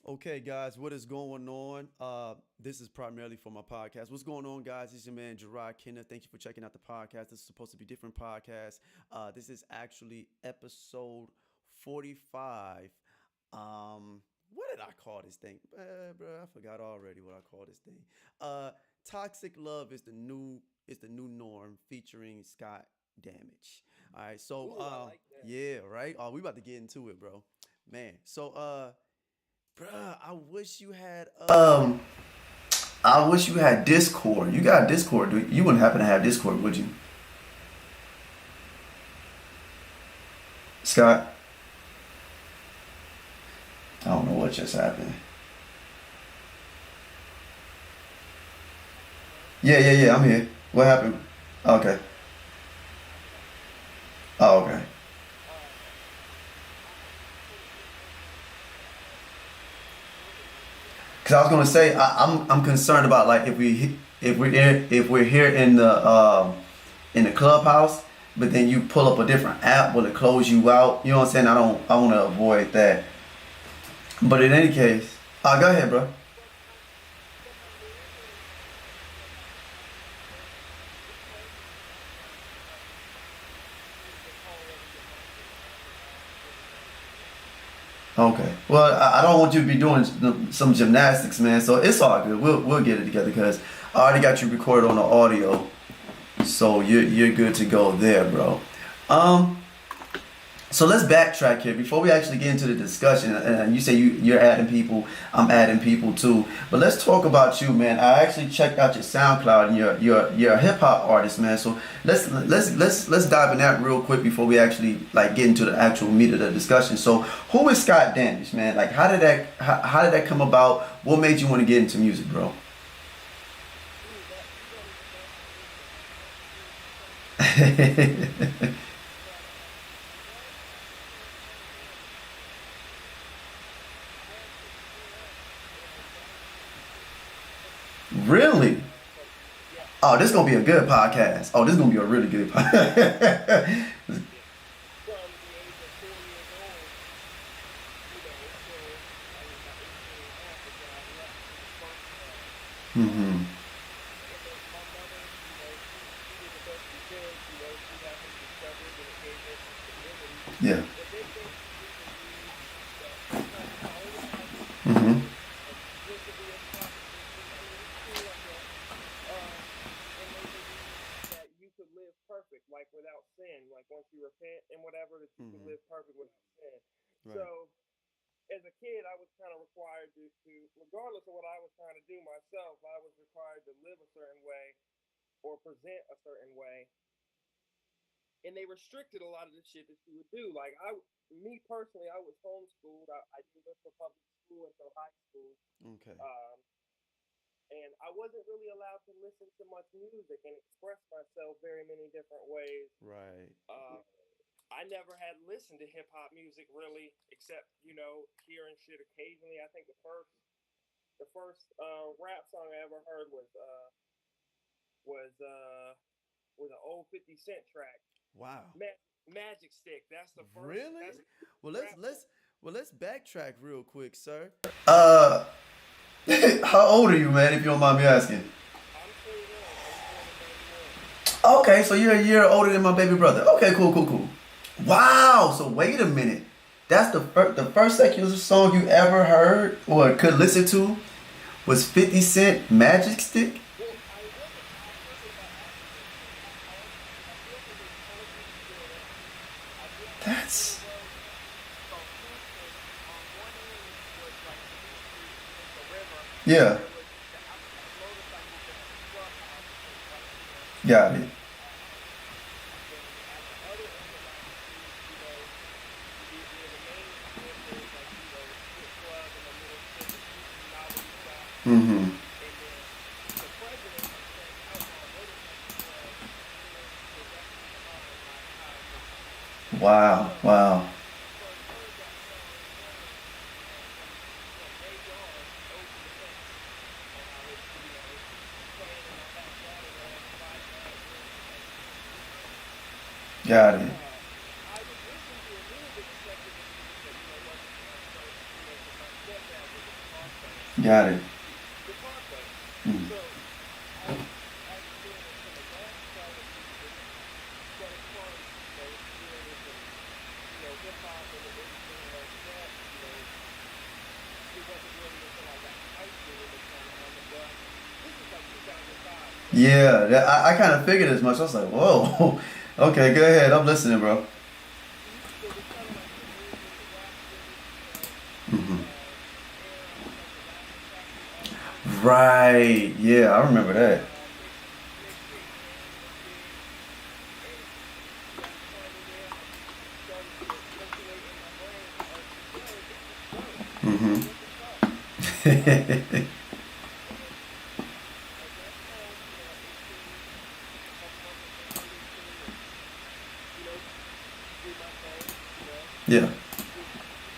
Okay, guys, what is going on? This is primarily for my podcast. What's going on, guys? This is your man Gerard Kenneth. Thank you for checking out the podcast. This is supposed to be different podcast. This is actually episode 45. What did I call this thing? Bro, I forgot already what I call this thing. Uh, Toxic Love is the new norm featuring Scott Damage. All right, so Ooh, I like that. yeah, right. Oh, we about to get into it, bro. Man, so bruh, I wish you had Discord. You got Discord. You wouldn't happen to have Discord, would you, Scott? I don't know what just happened. Yeah. I'm here. What happened? Okay. Oh, okay. Because I was gonna say I'm concerned about like if we're here in the clubhouse, but then you pull up a different app, will it close you out? You know what I'm saying? I want to avoid that. But in any case, go ahead, bro. Okay. Well, I don't want you to be doing some gymnastics, man. So it's all good. We'll get it together because I already got you recorded on the audio, so you're good to go there, bro. Um. So let's backtrack here before we actually get into the discussion. And you say you're adding people, I'm adding people too. But let's talk about you, man. I actually checked out your SoundCloud, and you're a hip hop artist, man. So let's dive in that real quick before we actually like get into the actual meat of the discussion. So who is Scott Damage, man? Like how did that come about? What made you want to get into music, bro? Ooh, that you know that's an interesting question. Really? Yes, Oh, this gonna be a good podcast. Oh, this is gonna be a really good podcast. yes. From the age of 4 years old, till I was about 18 and a half is when I left to disperse hmm and then my mother, she did the best she could. She had some discoveries and it gave her some stability. Yeah. But then things begin to read that kind of my older cousins hmm exclusively as pop musicians. I mean, it's cool, I guess. Um, and they believe that you could live perfect, like without sin, like once you repent and whatever, that you could hmm live perfect without sin. Right. So as a kid, I was kind of required to, regardless of what I was trying to do myself, I was required to live a certain way or present a certain way, and they restricted a lot of the shit that you would do. Like me personally, I was homeschooled. I didn't go to public school until high school, Okay. um, and I wasn't really allowed to listen to much music and express myself very many different ways. Right. Uh, I never had listened to hip hop music really, except hearing shit occasionally. I think the first rap song I ever heard was was an old 50 Cent track. Wow. Magic Stick. That's the first. Really? That's the Well, rap song. let's backtrack real quick, sir. Uh, how old are you, man? If you don't mind me asking. I'm 21. I was born in '91. Okay, so you're a year older than my baby brother. Okay, cool. Wow. So wait a minute. That's the first secular song you ever heard or could listen to was 50 Cent Magic Stick. Well, I wasn't by accident. I grew up in this colorful neighborhood. I grew up on a That's boulevard called Houston. On one end was like G Street and the river, and yeah. there was the outside motorcycle gang clubhouse, which was right here. Got it. And then at the other end of my street, near the main strip, there was like the strip club and a little strip of Gucci novelty shops. Mm-hmm. And then the president of said Outlaw Motorcycle Club lives directly behind my house. So Wow. I first heard that song playing from their yard over the fence, and I would playing in my backyard or whatever, 5, 9 years old. Got it. I would listen to a little bit of secular music, but wasn't so because my stepdad was a Got it. the conflict. Mm. So I've experienced some advanced style of music, but as far as experiencing hip hop and anything like that, it wasn't really until I got to high school that kind of happened. But this is like 2005, so Yeah, I kind of figured as much. I was like, whoa. Okay, go ahead. I'm listening, bro. so it was kind of like the movement, Rhapsody, Hmm. era of like the Latin Factory artists. Right. Yeah, I remember that. Mixtape game was big, and that time of where I started to percolate in my brain as yo, this is dope. Hmm. What the fuck? Um, and at that time, at 18, a couple months I turned 18, and did my thing, Yeah.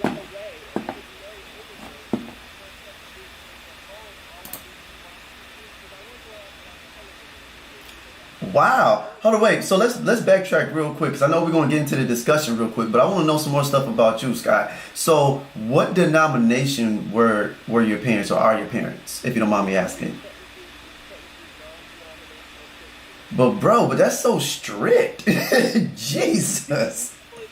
got away and didn't know anything. And the first couple of weeks I was at home, all I did was watch TV because I wasn't allowed to watch television as a kid either. I Wow. learned Hold on, wait. So let's backtrack real quick because I know we're gonna get into the discussion real quick, but I want to know some more stuff about you, Scott. So, what denomination were your parents or are your parents, if you don't mind me asking? technically non-denominational Christian. But that's so strict. Jesus, Well, it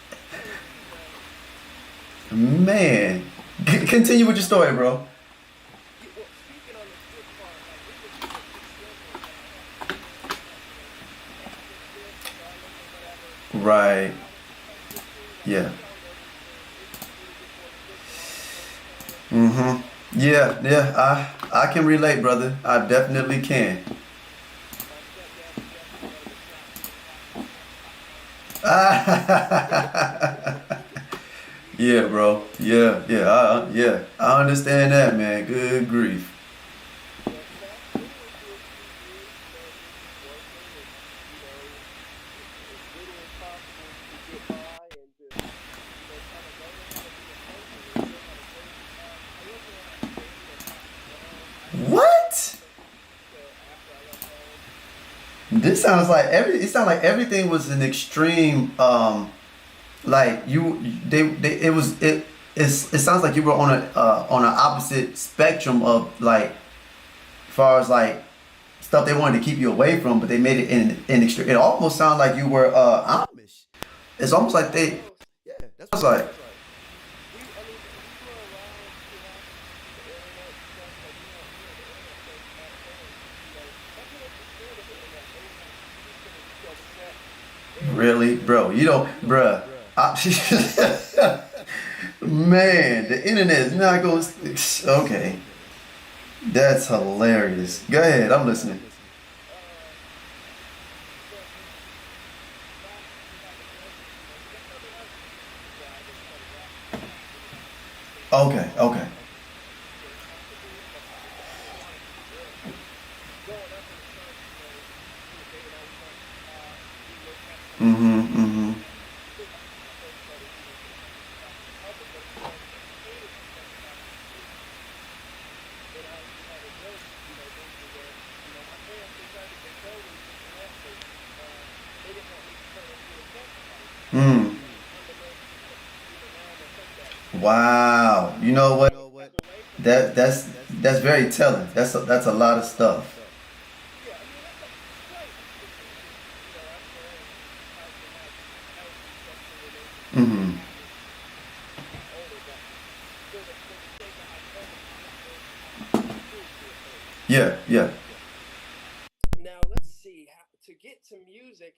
is now. man. Continue with your story, bro. Well, speaking on the strict part, like it was extremely like I had two parents that acted strict regardless of whatever. Right. I was the type kid too. Like Yeah. if y'all notice, when it gets more strict around my first parent, it gets Mm-hmm. rough. Yeah. Yeah. I can relate, brother. I definitely can. My stepdad was definitely one of the slap sitting happy Yeah, bro. Yeah, yeah, yeah. I understand that, man. Good grief. But fast forward to a few years, me just working and as little as possible to get by and just kind of learning how to be a person and still had a great time. I wasn't allowed to date or have fun. I didn't get into What? anything till after I left home. This sounds like it sounds like everything was an extreme like you they it was it sounds like you were on an opposite spectrum of like as far as like stuff they wanted to keep you away from, but they made it in extreme. It almost sounded like you were Amish. It's almost like they Almost. yeah, that's what it's like. I mean, we were around throughout the internet stuff. Like we had the internet back then. My parents were scared of the internet. They were like, "He's gonna get you upset," and Really, bro? You don't, bruh. Man, the internet is not going. Okay, that's hilarious. Go ahead, I'm listening. uh, but back to how the desert, because I started out as a music guy that started rapping a lot. Really had a taste for Okay, rap, okay. possibly a couple of artists. Growing up in the church, they would always have video cassettes of Mm-hmm, music mm-hmm. this is when I first started becoming out in the public. But as far as entertaining myself and having some free time, it actually had a growth, into where, my parents, they tried to control me, this and that, but they didn't want me to turn into a sex addict. Mm. And now I'm a sex addict. Wow. You know what? As a way for me That to, that's very telling. That's a lot of stuff. yeah, I mean, that's slightly facetious, after learning how to have healthy sexual relationships with Mm-hmm. habits as I got older, but for the sake of hyperbole, that's true to a point. Yeah, yeah. Now let's see. To get to music,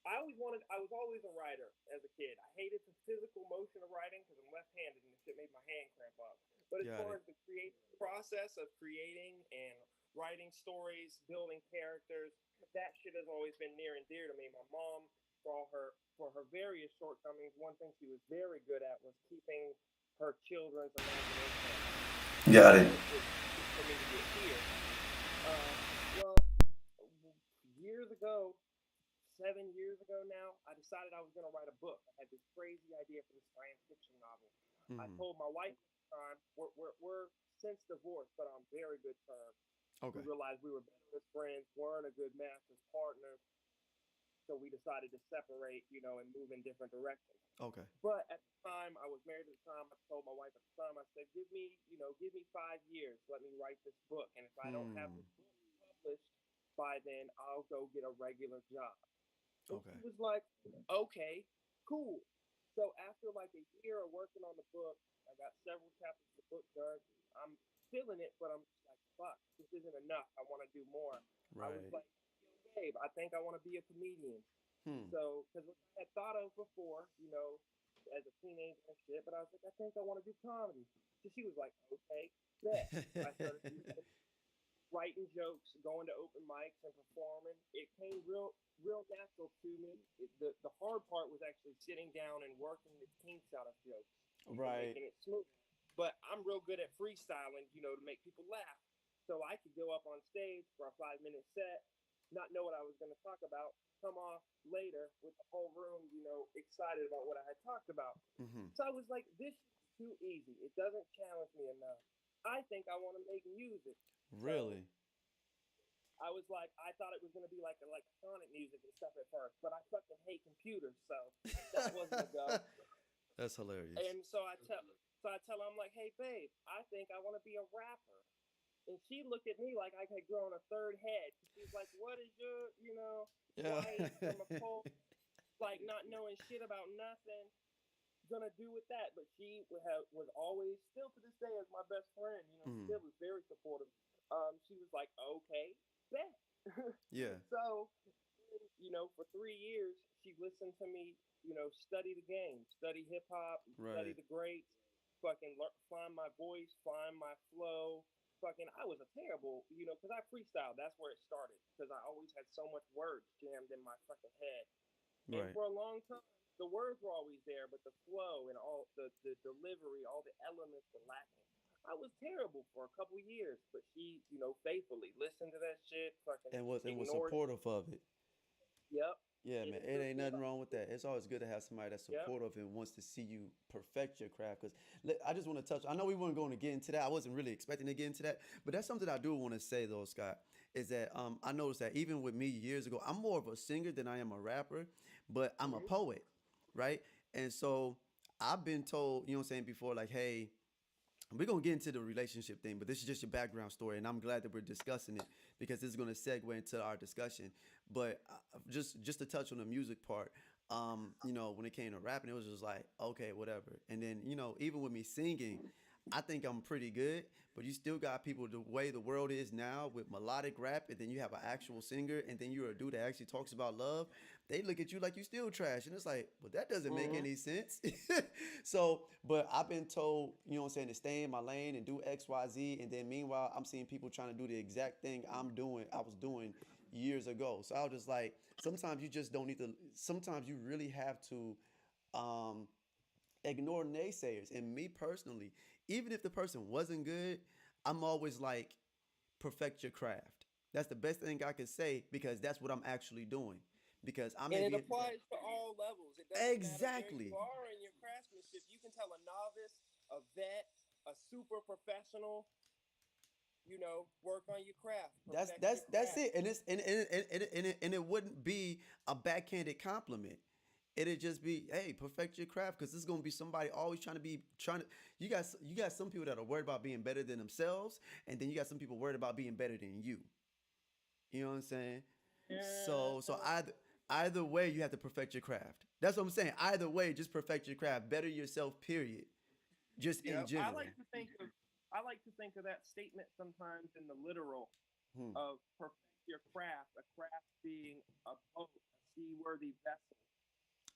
I was always a writer as a kid. I hated the physical motion of writing because I'm left-handed and the shit made my hand cramp up. But as far as the creative process of creating and writing stories, building characters, that shit has always been near and dear to me. My mom, for her various shortcomings, one thing she was very good at was keeping her children's imagination alive. Got it. So for me to get here, well, years ago, 7 years ago now, I decided I was going to write a book. I had this crazy idea for this science fiction novel. I Mm-hmm. told my wife at the time, we're since divorced, but on very good terms. We Okay. realized we were better as friends, weren't a good match as partners. So we decided to separate, and move in different directions. Okay. But at the time, I was married at the time. I told my wife at the time, I said, give me 5 years. Let me write this book. And if I don't have Hmm. this book published by then, I'll go get a regular job. And she Okay. was like, okay, cool. So after like a year of working on the book, I got several chapters of the book done. I'm feeling it, but I'm just like, fuck, this isn't enough. I want to do more. I was Right. like, yo, Gabe, I think I want to be a comedian. Hmm. So, because I had thought of before, as a teenager and shit, but I was like, I think I want to do comedy. So she was like, okay, bet. I started writing jokes, going to open mics and performing. It came real natural to me. The hard part was actually sitting down and working the kinks out of jokes and Right. making it smooth. But I'm real good at freestyling, to make people laugh. So I could go up on stage for a 5 minute set, not know what I was going to talk about, come off later with the whole room, excited about what I had talked about. Hmm. So I was like, this is too easy. It doesn't challenge me enough. I think I want to make music. So Really? I was like, I thought it was going to be like electronic music and stuff at first, but I fucking hate computers, so that wasn't a go. That's hilarious. And so I tell her, I'm like, hey babe, I think I want to be a rapper. And she looked at me like I had grown a third head. She's like, what is your, Yeah. white from a pole, like not knowing shit about nothing, gonna do with that? But she was always, still to this day, as my best friend, Hmm. still was very supportive. She was like, okay, bet. Yeah. So, for 3 years, she listened to me, study the game, study hip hop, study Right. the greats, fucking find my voice, find my flow. Fucking, I was a terrible, because I freestyle. That's where it started. Because I always had so much words jammed in my fucking head. And Right. for a long time, the words were always there, but the flow and all the delivery, all the elements were lacking. I was terrible for a couple years, but she, faithfully listened to that shit, fucking And was ignored it. supportive of it. Yep. Yeah, man, Didn't it do ain't me nothing about wrong with it. that. It's always good to have somebody that's Yep. supportive and wants to see you perfect your craft. Because I just want to touch. I know we weren't going to get into that. I wasn't really expecting to get into that, but that's something I do want to say though, Scott. Is that I noticed that even with me years ago, I'm more of a singer than I am a rapper, but I'm a Hmm. poet, right? And so I've been told, you know what I'm saying, before, like, hey, we're gonna get into the relationship thing, but this is just your background story, and I'm glad that we're discussing it because this is gonna segue into our discussion. But just to touch on the music part, when it came to rapping, it was just like, okay, whatever. And then even with me singing, I think I'm pretty good, but you still got people the way the world is now with melodic rap, and then you have an actual singer, and then you're a dude that actually talks about love. They look at you like you still trash, and it's like, well, that doesn't make Hmm. any sense. So, but I've been told, what I'm saying, to stay in my lane and do X, Y, Z, and then meanwhile, I'm seeing people trying to do the exact thing I was doing years ago. So I was just like, sometimes you just don't need to. Sometimes you really have to. Um, Ignore naysayers. And me personally, even if the person wasn't good, I'm always like, perfect your craft. That's the best thing I could say because that's what I'm actually doing. Because I may And it be applies to all levels. It doesn't matter where you exactly. are in your craftsmanship. You can tell a novice, a vet, a super professional, work on your craft, That's perfect that's your that's craft. it. And it's and it wouldn't be a backhanded compliment. It'd just be, hey, perfect your craft, because this is gonna be somebody always trying to. You got some people that are worried about being better than themselves, and then you got some people worried about being better than you. You know what I'm saying? So Yeah. either way, you have to perfect your craft. That's what I'm saying. Either way, just perfect your craft. Better yourself. Period. Just in Yeah, I like general. to think of I like to think of that statement sometimes in the literal Hmm. of perfect your craft, a craft being a boat, a seaworthy vessel.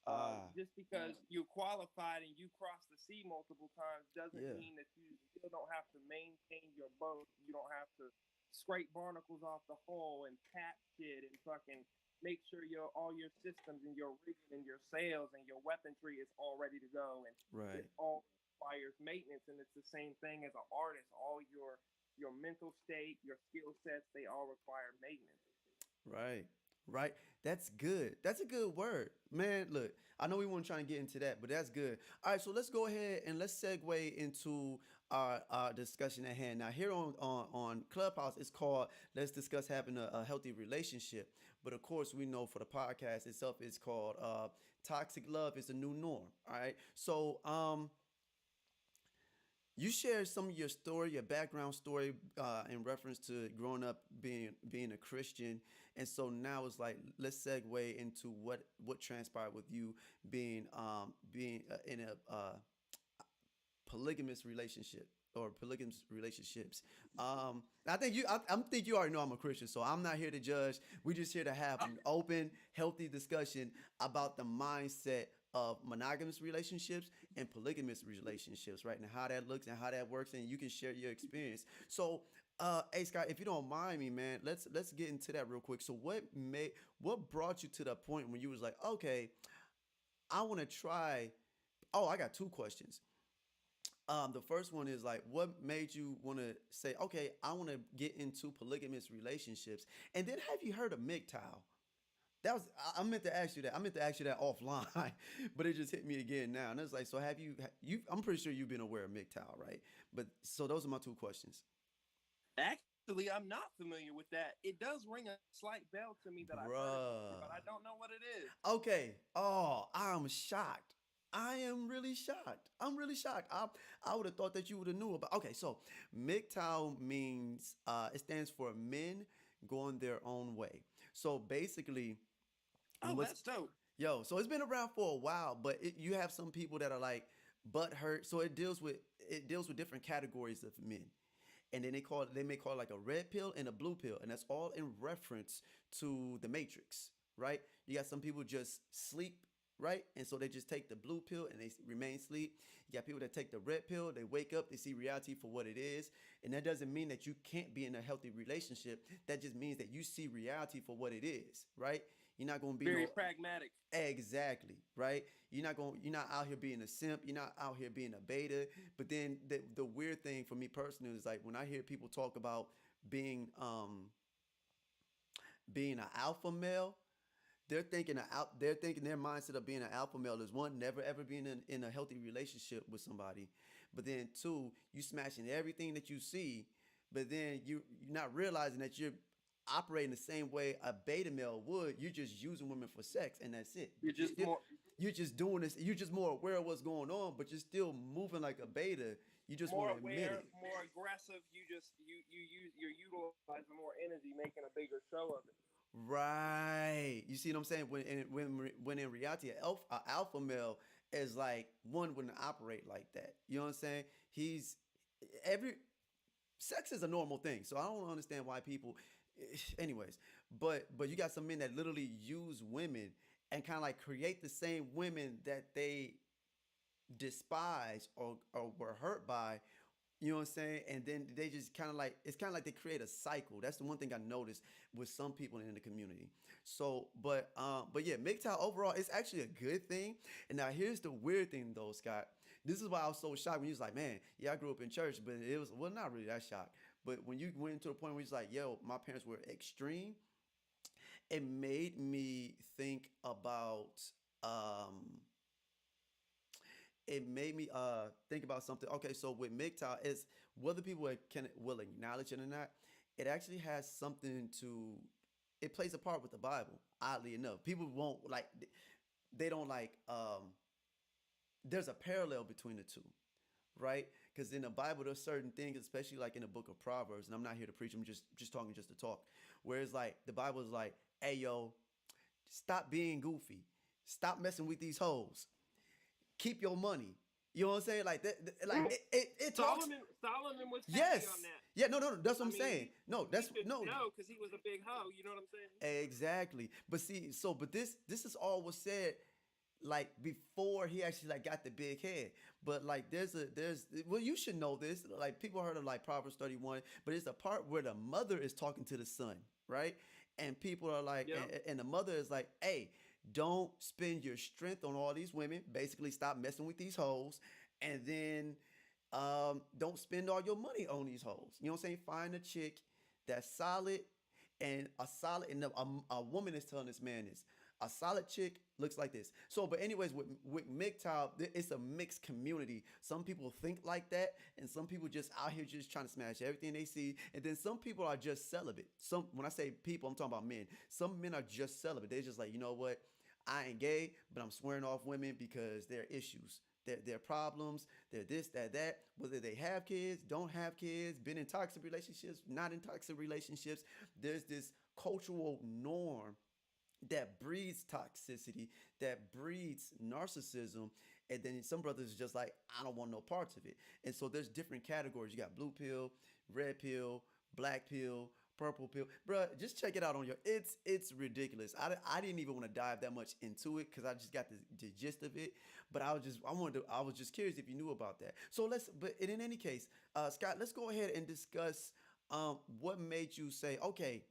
Ah, Just because you qualified and you crossed the sea multiple times doesn't yeah. mean that you still don't have to maintain your boat. You don't have to scrape barnacles off the hull and patch shit and fucking make sure all your systems and your rigging and your sails and your weaponry is all ready to go. And it Right. all requires maintenance. And it's the same thing as an artist. All your mental state, your skill sets, they all require maintenance. Right. Right. That's good. That's a good word. Man, look, I know we weren't trying to get into that, but that's good. All right, so let's go ahead and let's segue into our discussion at hand. Now, here on Clubhouse, it's called "Let's Discuss Having a Healthy Relationship." But of course, we know for the podcast itself, it's called "Toxic Love is the New Norm." All right. So, you shared some of your story, your background story, in reference to growing up being a Christian, and so now it's like let's segue into what transpired with you being in a polygamous relationship or polygamous relationships. I think you already know I'm a Christian, so I'm not here to judge. We're just here to have an open, healthy discussion about the mindset of monogamous relationships and polygamous relationships, right? And how that looks and how that works, and you can share your experience. So, hey Scott, if you don't mind me, man, let's get into that real quick. So, what brought you to the point when you was like, okay, I want to try. Oh, I got two questions. The first one is like, what made you want to say, okay, I want to get into polygamous relationships? And then have you heard of MGTOW? I meant to ask you that. I meant to ask you that offline, but it just hit me again now. And it's like, so I'm pretty sure you've been aware of MGTOW, right? But so those are my two questions. Actually, I'm not familiar with that. It does ring a slight bell to me that I've heard it before, but I Bruh. don't know what it is. Okay. Oh, I'm shocked. I am really shocked. I'm really shocked. I would have thought that you would have knew about. Okay, so MGTOW means it stands for men going their own way. So basically, Oh, what's that's dope. yo? So it's been around for a while, but you have some people that are like butt hurt. So it deals with different categories of men, and then they may call it like a red pill and a blue pill, and that's all in reference to the Matrix, right? You got some people just sleep, right? And so they just take the blue pill and they remain asleep. You got people that take the red pill, they wake up, they see reality for what it is. And that doesn't mean that you can't be in a healthy relationship. That just means that you see reality for what it is, right? You're not going to be Very no pragmatic. exactly, right? You're not out here being a simp, you're not out here being a beta. But then the weird thing for me personally is like when I hear people talk about being being an alpha male, they're thinking their mindset of being an alpha male is one, never ever being in a healthy relationship with somebody, but then two, you smashing everything that you see, but then you're not realizing that you're operating the same way a beta male would. You're just using women for sex, and that's it. You're just more You're just doing this. You're just more aware of what's going on, but you're still moving like a beta. You just want more to admit aware, it. more aggressive. You're utilizing more energy, making a bigger show of it. Right. You see what I'm saying? When in reality, a alpha male is like one wouldn't operate like that. You know what I'm saying? He's every sex is a normal thing. So I don't understand why people anyways, but you got some men that literally use women and kind of like create the same women that they despise or were hurt by, you know what I'm saying? And then they just kind of like it's kind of like they create a cycle. That's the one thing I noticed with some people in the community. So, but yeah, MGTOW overall it's actually a good thing. And now here's the weird thing though, Scott. This is why I was so shocked when you was like, man, yeah, I grew up in church, but it was well not really that shocked. But when you went to the point where it's like, yo, my parents were extreme, it made me think about it made me think about something. Okay, so with MGTOW, is whether people will acknowledge it or not, it actually has something to. It plays a part with the Bible. Oddly enough, people won't like. They don't like. There's a parallel between the two, right? Because in the Bible, there's certain things, especially like in the book of Proverbs, and I'm not here to preach. I'm just talking just to talk. Whereas like the Bible is like, hey yo, stop being goofy, stop messing with these hoes, keep your money. You know what I'm saying? Like like it talks. Solomon was heavy on Yes. that. Yeah. No. No. That's what I I'm mean, saying. No. we That's should no. know because he was a big hoe. You know what I'm saying? Exactly. But see, but this is all was said like before he actually like got the big head. But like there's well you should know this. Like people heard of like Proverbs 31, but it's the part where the mother is talking to the son, right? And people are like, Yep. and the mother is like, hey, don't spend your strength on all these women. Basically, stop messing with these hoes, and then don't spend all your money on these hoes. You know what I'm saying? Find a chick that's solid and a woman is telling this man this. A solid chick looks like this. So, but anyways, with MGTOW, it's a mixed community. Some people think like that, and some people just out here just trying to smash everything they see. And then some people are just celibate. Some, when I say people, I'm talking about men. Some men are just celibate. They're just like, you know what? I ain't gay, but I'm swearing off women because they're issues. Their problems, they're this, that, whether they have kids, don't have kids, been in toxic relationships, not in toxic relationships. There's this cultural norm that breeds toxicity, that breeds narcissism, and then some brothers is just like, I don't want no parts of it. And so there's different categories. You got blue pill, red pill, black pill, purple pill. Bruh, just check it out on your. It's ridiculous. I didn't even want to dive that much into it because I just got the gist of it. But I was just curious if you knew about that. So let's. But in any case, Scott, let's go ahead and discuss what made you say, okay,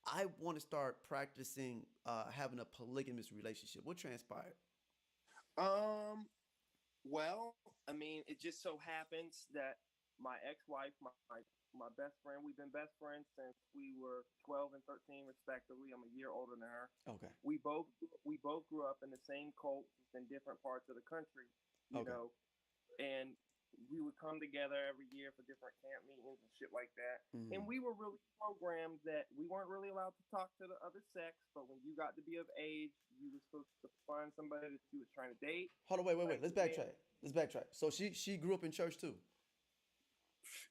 I want to start practicing having a polygamous relationship. What transpired? Um, well, I mean, it just so happens that my ex-wife, my best friend, we've been best friends since we were 12 and 13 respectively. I'm a year older than her. Okay. We both grew up in the same cult, just in different parts of the country, you Okay. know, and we would come together every year for different camp meetings and shit like that. And Mm. we were really programmed that we weren't really allowed to talk to the other sex, but when you got to be of age, you were supposed to find somebody that you was trying to date. Hold on, wait. Like, Let's backtrack. Let's backtrack. So she grew up in church too,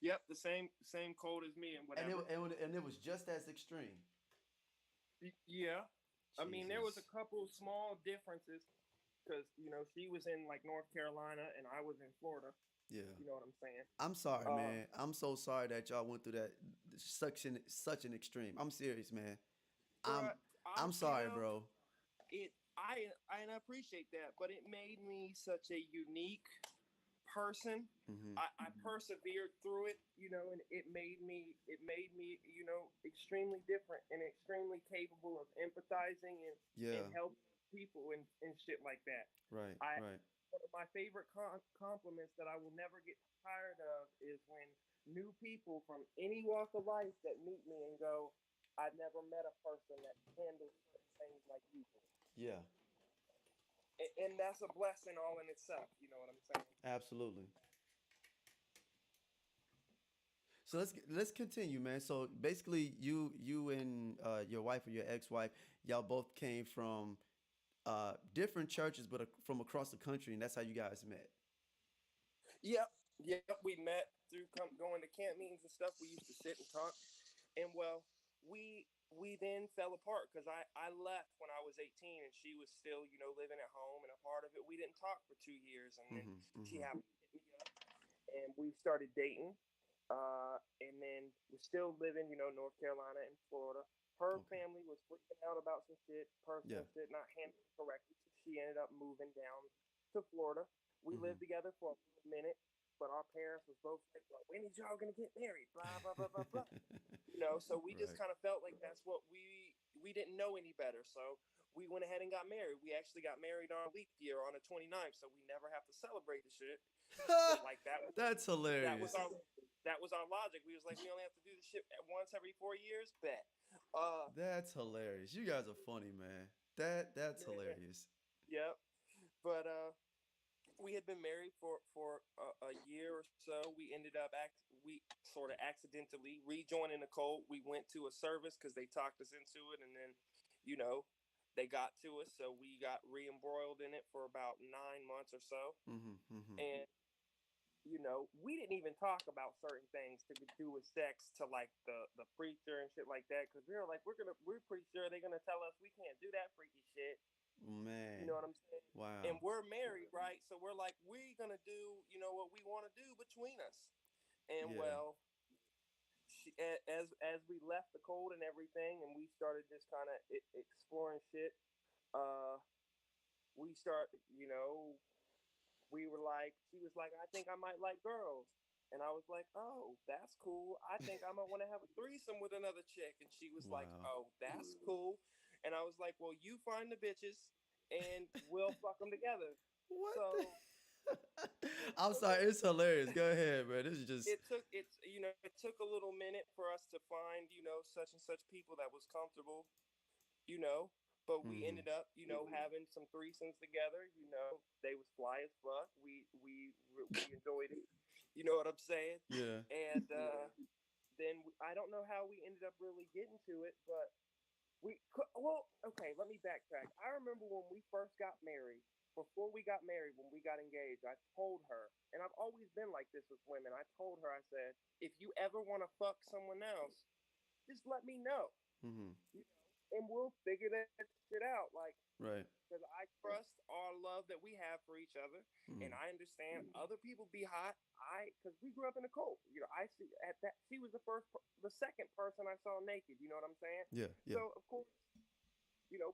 yep, the same code as me and and whatever. and it was just as extreme. Yeah, I mean there was a Jesus. couple small differences because she was in like North Carolina and I was in Florida. Yeah. You know what I'm saying? I'm sorry, Uh, man. I'm so sorry that y'all went through that such an extreme. I'm serious, man. but I'm I'm sorry, bro. it I appreciate that, but it made me such a unique person. Hmm. I persevered through it, and it made me, extremely different and extremely capable of empathizing and Yeah. helping people and shit like that. Right. I Right. One of my favorite compliments that I will never get tired of is when new people from any walk of life that meet me and go, "I've never met a person that handles certain things like you do." Yeah. And that's a blessing all in itself. You know what I'm saying? Absolutely. So let's continue, man. So basically, you and your wife or your ex-wife, y'all both came from different churches, but from across the country, and that's how you guys met. Yep, yep. We met through going to camp meetings and stuff. We used to sit and talk, and well, we then fell apart because I left when I was 18, and she was still living at home and a part of it. We didn't talk for 2 years, and then Hmm. she Hmm. happened to hit me up, and we started dating. And then we're still living, North Carolina and Florida. Her Okay. family was freaking out about some shit, Yeah. personal shit, not handled correctly. So she ended up moving down to Florida. We lived Hmm. together for a minute, but our parents was both like, well, when is y'all gonna get married? Blah blah blah blah blah. So we just Right. kind of felt like that's what we didn't know any better. So we went ahead and got married. We actually got married on a leap year on the 29th, so we never have to celebrate the shit. Like That's that was hilarious. our that was our logic. We was like, we only have to do the shit once every 4 years. Bet. Uh, That's hilarious. You guys are funny, man. That's hilarious. yep. But we had been married for a year or so. We ended up we sort of accidentally rejoining the cult. We went to a service because they talked us into it, and then you know they got to us, so we got re-embroiled in it for about 9 months or so, Hmm. Hmm. and we didn't even talk about certain things to do with sex to like the preacher and shit like that because we were like we're pretty sure they're gonna tell us we can't do that freaky shit. You know Man. what I'm saying? And Wow. we're married, right? So we're like we're gonna do what we want to do between us. And Yeah. well, as we left the cold and everything, and we started just kind of exploring shit. Uh, we start, we were like, she was like, I think I might like girls. And I was like, oh, that's cool. I think I might want to have a threesome with another chick. And she was like, Wow. oh, that's cool. And I was like, well, you find the bitches and we'll fuck them together. What the? So I'm sorry. It's hilarious. Go ahead, bro. This is just. it took a little minute for us to find, such and such people that was comfortable, you know. but we ended up, having some threesomes together. They was fly as fuck. We enjoyed it. You know what I'm saying? Yeah. And then I don't know how we ended up really getting to it, but okay, let me backtrack. I remember when we first got married. Before we got married, when we got engaged, I told her, and I've always been like this with women. I told her, I said, if you ever want to fuck someone else, just let me know, Mm-hmm. and we'll figure that shit out. Like, Right. because I trust our love that we have for each other, and Mm-hmm. I understand other people be hot. Because we grew up in a cult. I see at that she was the second person I saw naked. You know what I'm saying? Yeah. Yeah. So of course,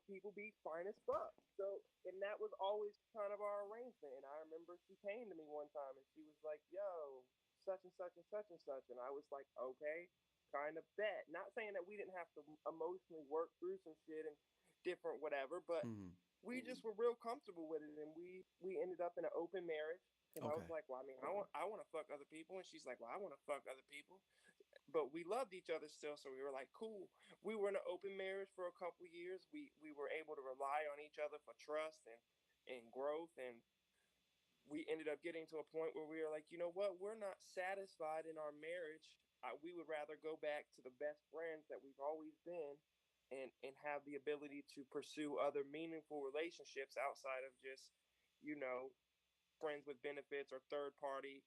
people be fine as fuck. So, and that was always kind of our arrangement. And I remember she came to me one time and she was like, "Yo, such and such and such and such," and I was like, "Okay, kind of bet." Not saying that we didn't have to emotionally work through some shit and different whatever, but Mm-hmm. we just were real comfortable with it, and we ended up in an open marriage. Because I was Okay. like, well, I mean, I want to fuck other people, and she's like, well, I want to fuck other people, but we loved each other still, so we were like, cool. We were in an open marriage for a couple of years. We were able to rely on each other for trust and growth, and we ended up getting to a point where we were like, you know what, we're not satisfied in our marriage. We would rather go back to the best friends that we've always been, and have the ability to pursue other meaningful relationships outside of just, you know, friends with benefits or third party,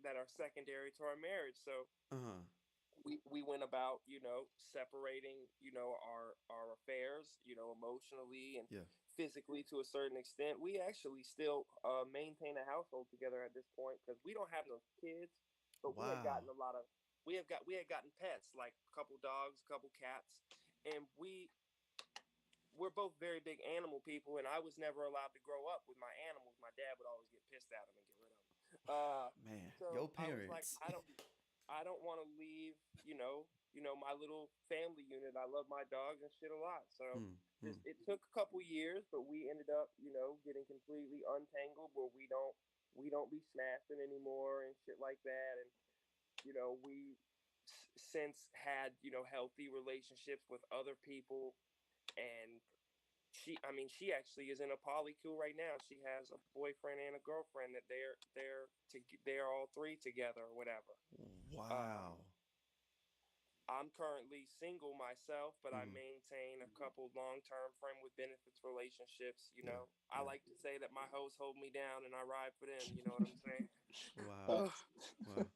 that are secondary to our marriage. So Uh-huh. we went about, separating, our affairs, emotionally and Yeah. physically to a certain extent. We actually still maintain a household together at this point because we don't have no kids, but Wow. we had gotten pets, like a couple dogs, a couple cats, and we're both very big animal people, and I was never allowed to grow up with my animals. My dad would always get pissed at them and get rid of them. Man, your So I was like, parents. I don't want to leave, my little family unit. I love my dogs and shit a lot. So Mm, just mm. it took a couple years, but we ended up, getting completely untangled where we don't be smashing anymore and shit like that. And we since had healthy relationships with other people, and she actually is in a polycule right now. She has a boyfriend and a girlfriend that they're all three together or whatever. Um, Wow. I'm currently single myself, but I Mm. maintain a couple long-term friend with benefits relationships. Yeah. I Yeah. like to say that my hoes hold me down and I ride for them. You know what I'm saying? Wow. Facts. Wow.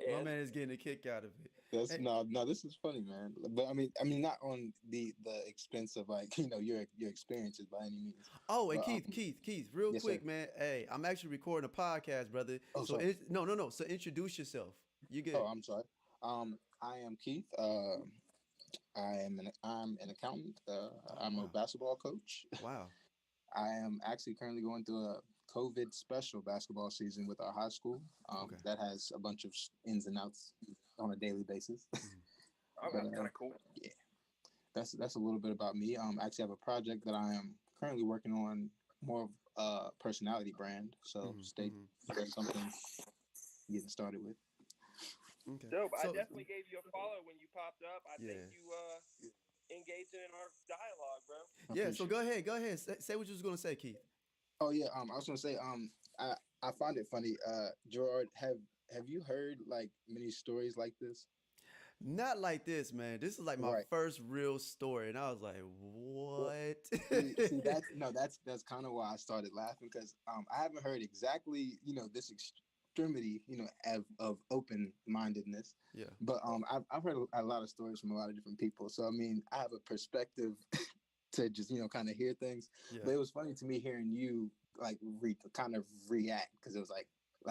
My And man is getting a kick out of it. That's Hey, no, no. This is funny, man. But I mean, not on the expense of like your experiences by any means. oh, and But Keith, real yes, sir. quick, man. Hey, I'm actually recording a podcast, brother. Oh, So sorry. no, no, no. So introduce yourself. You Oh, good? I'm sorry. I am Keith. I'm an accountant. Oh, I'm a wow. basketball coach. Wow. I am actually currently going through a COVID special basketball season with our high school. Okay. That has a bunch of ins and outs on a daily basis. Mhm. oh, But that's kind of cool. yeah, that's a little bit about me. I actually have a project that I am currently working on, more of a personality brand. So Mhm. stay Mhm. that's something getting started with. Okay. Dope. I So definitely gave you a follow when you popped up. I think yeah. you engaging in our dialogue, bro. I Yeah. So appreciate go it. ahead. Go ahead. Say what you was gonna say, Keith. Oh yeah, I was gonna say, I find it funny, Gerard, have you heard like many stories like this? Not like this, man. This is like my Right. first real story, and I was like, Well, "What?" see that's no, that's kind of why I started laughing, because I haven't heard exactly this extremity of open mindedness, Yeah. but I've heard a lot of stories from a lot of different people. So I mean, I have a perspective to just kind of hear things. Yeah. But it was funny to me hearing you like kind of react, because it was like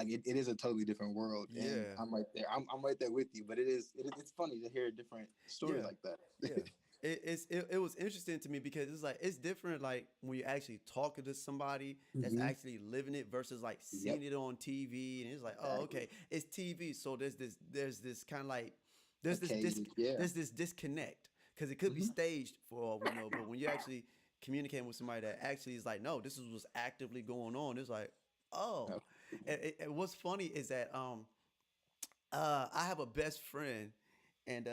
it is a totally different world, and Yeah. I'm right there. I'm right there with you. But it's funny to hear a different story Yeah. like that. Yeah. It was interesting to me because it's like it's different like when you're actually talking to somebody that's Hmm. actually living it versus like seeing Yep. it on TV and it's like, oh, Exactly. okay, it's TV. So there's this kind of like there's this Okay. Yeah. there's this disconnect because it could be Hmm. staged for all we know, but when you're actually communicating with somebody that actually is like, no, this is what's actively going on, it's like, oh. And what's funny is that I have a best friend, and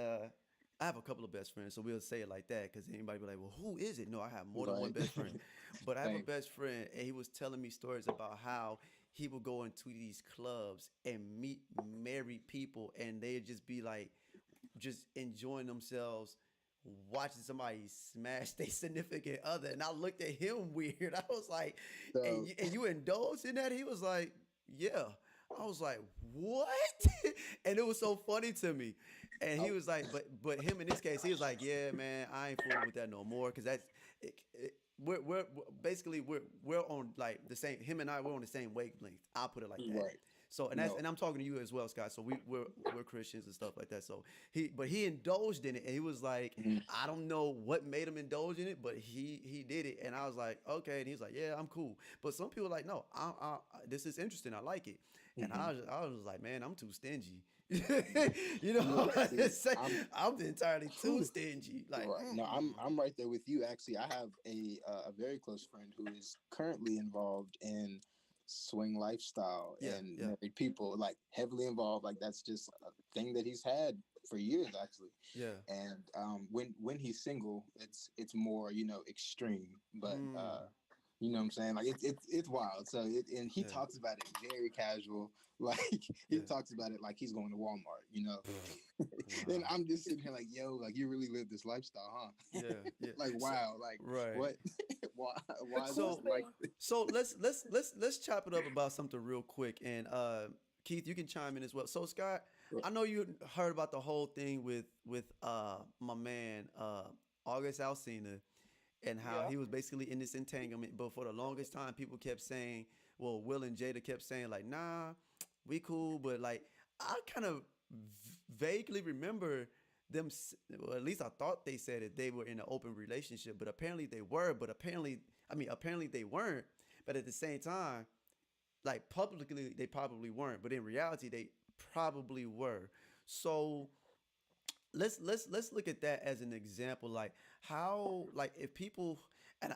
I have a couple of best friends, so we'll say it like that because anybody be like, "Well, who is it?" No, I have more than one Right. best friend, but I have a Same. best friend, and he was telling me stories about how he would go into these clubs and meet married people, and they'd just be like, just enjoying themselves. Watching somebody smash their significant other, and I looked at him weird. I was like, So and you indulged in that?" He was like, "Yeah." I was like, "What?" And it was so funny to me. And he I, was like, but him in this case, he was like, "Yeah, man, I ain't fooling with that no more." Because that's we're basically we're on like the same. Him and I, we're on the same wavelength. I'll put it like that. right. So No. and I'm talking to you as well, Scott. So we're Christians and stuff like that. So he indulged in it, and he was like, Mhm. I don't know what made him indulge in it, but he did it, and I was like, okay. And he's like, yeah, I'm cool. But some people are like, no, this is interesting. I like it, and Mhm. I was like, man, I'm too stingy. You know, Yeah. See, I'm entirely too whew, stingy. Like, right. No, I'm right there with you. Actually, I have a very close friend who is currently involved in swing lifestyle yeah, and yeah, married people, like heavily involved. Like that's just a thing that he's had for years, actually. yeah. And when he's single, it's more extreme, but you know what I'm saying? Like it's wild. So and he Yeah, talks about it very casual. Like he yeah. talks about it like he's going to Walmart. And Wow. I'm just sitting here like, yo, like you really live this lifestyle, huh? Yeah, yeah. Like So, wow, like right. what? why? The Why is cool this So like? thing, so let's chop it up about something real quick. And Keith, you can chime in as well. So Scott, I know you heard about the whole thing with my man August Alsina and how yeah. he was basically in this entanglement. But for the longest time, people kept saying, well, Will and Jada kept saying like, nah, we cool. But like, I kind of vaguely remember them. Well, at least I thought they said it. They were in an open relationship, but apparently they were. But apparently, I mean, apparently they weren't. But at the same time, like publicly, they probably weren't. But in reality, they probably were. So let's look at that as an example, like how, like if people, and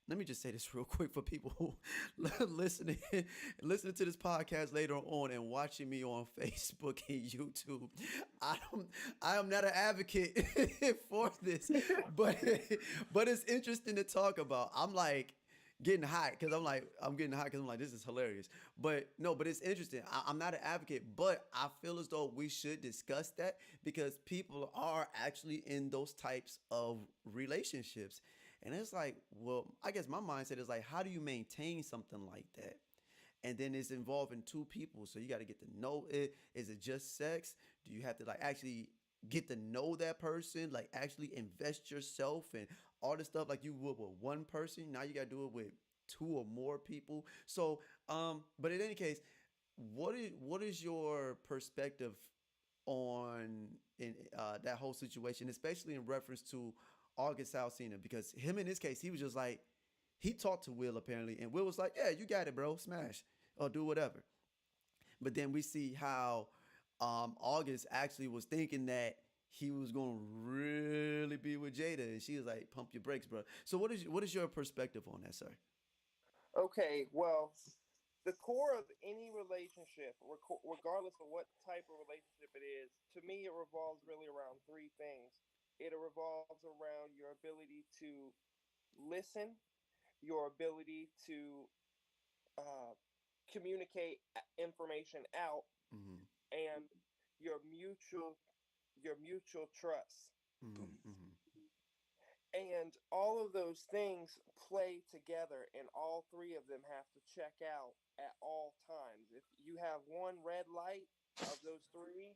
let me just say this real quick for people who listening listening to this podcast later on and watching me on Facebook and YouTube. I am not an advocate for this, but but it's interesting to talk about. I'm like getting hot because I'm getting hot because I'm like, this is hilarious. But no, but it's interesting. I'm not an advocate, but I feel as though we should discuss that because people are actually in those types of relationships. And it's like, well, I guess my mindset is like, how do you maintain something like that? And then it's involving two people, so you got to get to know it. Is it just sex? Do you have to like actually get to know that person, like actually invest yourself and all this stuff like you would with one person? Now you got to do it with two or more people. So but in any case, what is your perspective on in that whole situation, especially in reference to August Alsina? Because him in this case, he was just like, he talked to Will apparently, and Will was like, "Yeah, you got it, bro. Smash or do whatever." But then we see how August actually was thinking that he was going to really be with Jada, and she was like, "Pump your brakes, bro." So what is your perspective on that, sir? Okay, well, the core of any relationship, regardless of what type of relationship it is, to me, it revolves really around three things. It revolves around your ability to listen, your ability to uh, communicate information out, Mm-hmm. and your mutual your mutual trust. Boom. Mm-hmm. And all of those things play together, and all three of them have to check out at all times. If you have one red light of those three,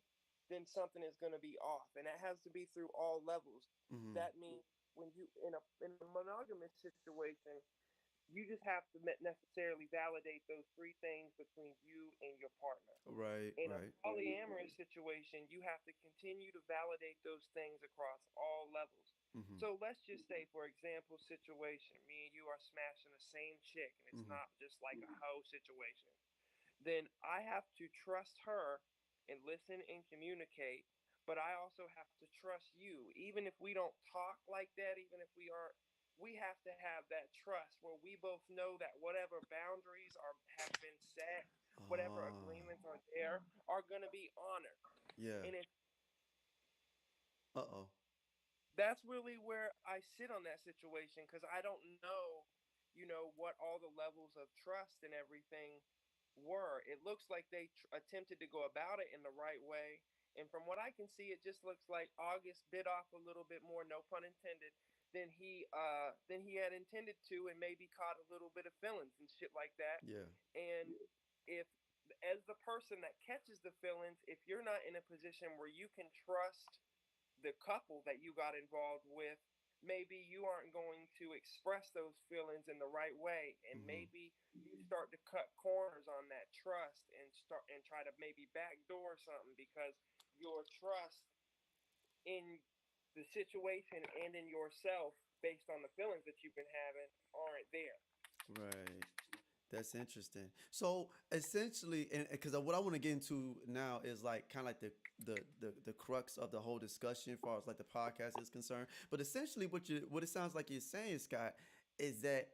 then something is going to be off, and that has to be through all levels. Mm-hmm. That means when you in a monogamous situation, you just have to necessarily validate those three things between you and your partner. Right, In a right. polyamorous situation, you have to continue to validate those things across all levels. Mm-hmm. So let's just say, for example, situation, me and you are smashing the same chick, and it's Mm-hmm. not just like a hoe situation. Then I have to trust her and listen and communicate. But I also have to trust you, even if we don't talk like that, even if we aren't. We have to have that trust where we both know that whatever boundaries have been set, whatever Ah, agreements are there, are going to be honored. yeah. And if Uh-oh. That's really where I sit on that situation because I don't know, what all the levels of trust and everything were. It looks like they attempted to go about it in the right way. And from what I can see, it just looks like August bit off a little bit more, no pun intended, than he had intended to, and maybe caught a little bit of feelings and shit like that. Yeah. And if, as the person that catches the feelings, if you're not in a position where you can trust the couple that you got involved with, maybe you aren't going to express those feelings in the right way, and Mm-hmm. maybe you start to cut corners on that trust and start and try to maybe backdoor something because your trust in the situation and in yourself based on the feelings that you've been having aren't there. Right. That's interesting. So essentially, and because what I want to get into now is like kind of like the crux of the whole discussion, as far as like the podcast is concerned. But essentially, what it sounds like you're saying, Scott, is that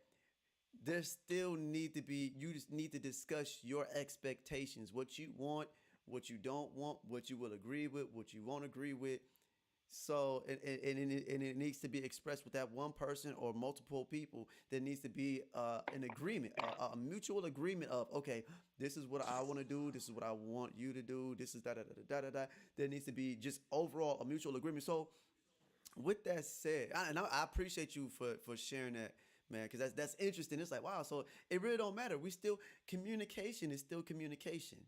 there still need to be, you just need to discuss your expectations, what you want, what you don't want, what you will agree with, what you won't agree with. So and it needs to be expressed with that one person or multiple people. There needs to be an agreement, a mutual agreement of, okay, this is what I want to do, this is what I want you to do, this is da da da da da da. There needs to be just overall a mutual agreement. So with that said, I appreciate you for sharing that, man, because that's interesting. It's like, wow, so it really don't matter. We still, communication is still communication,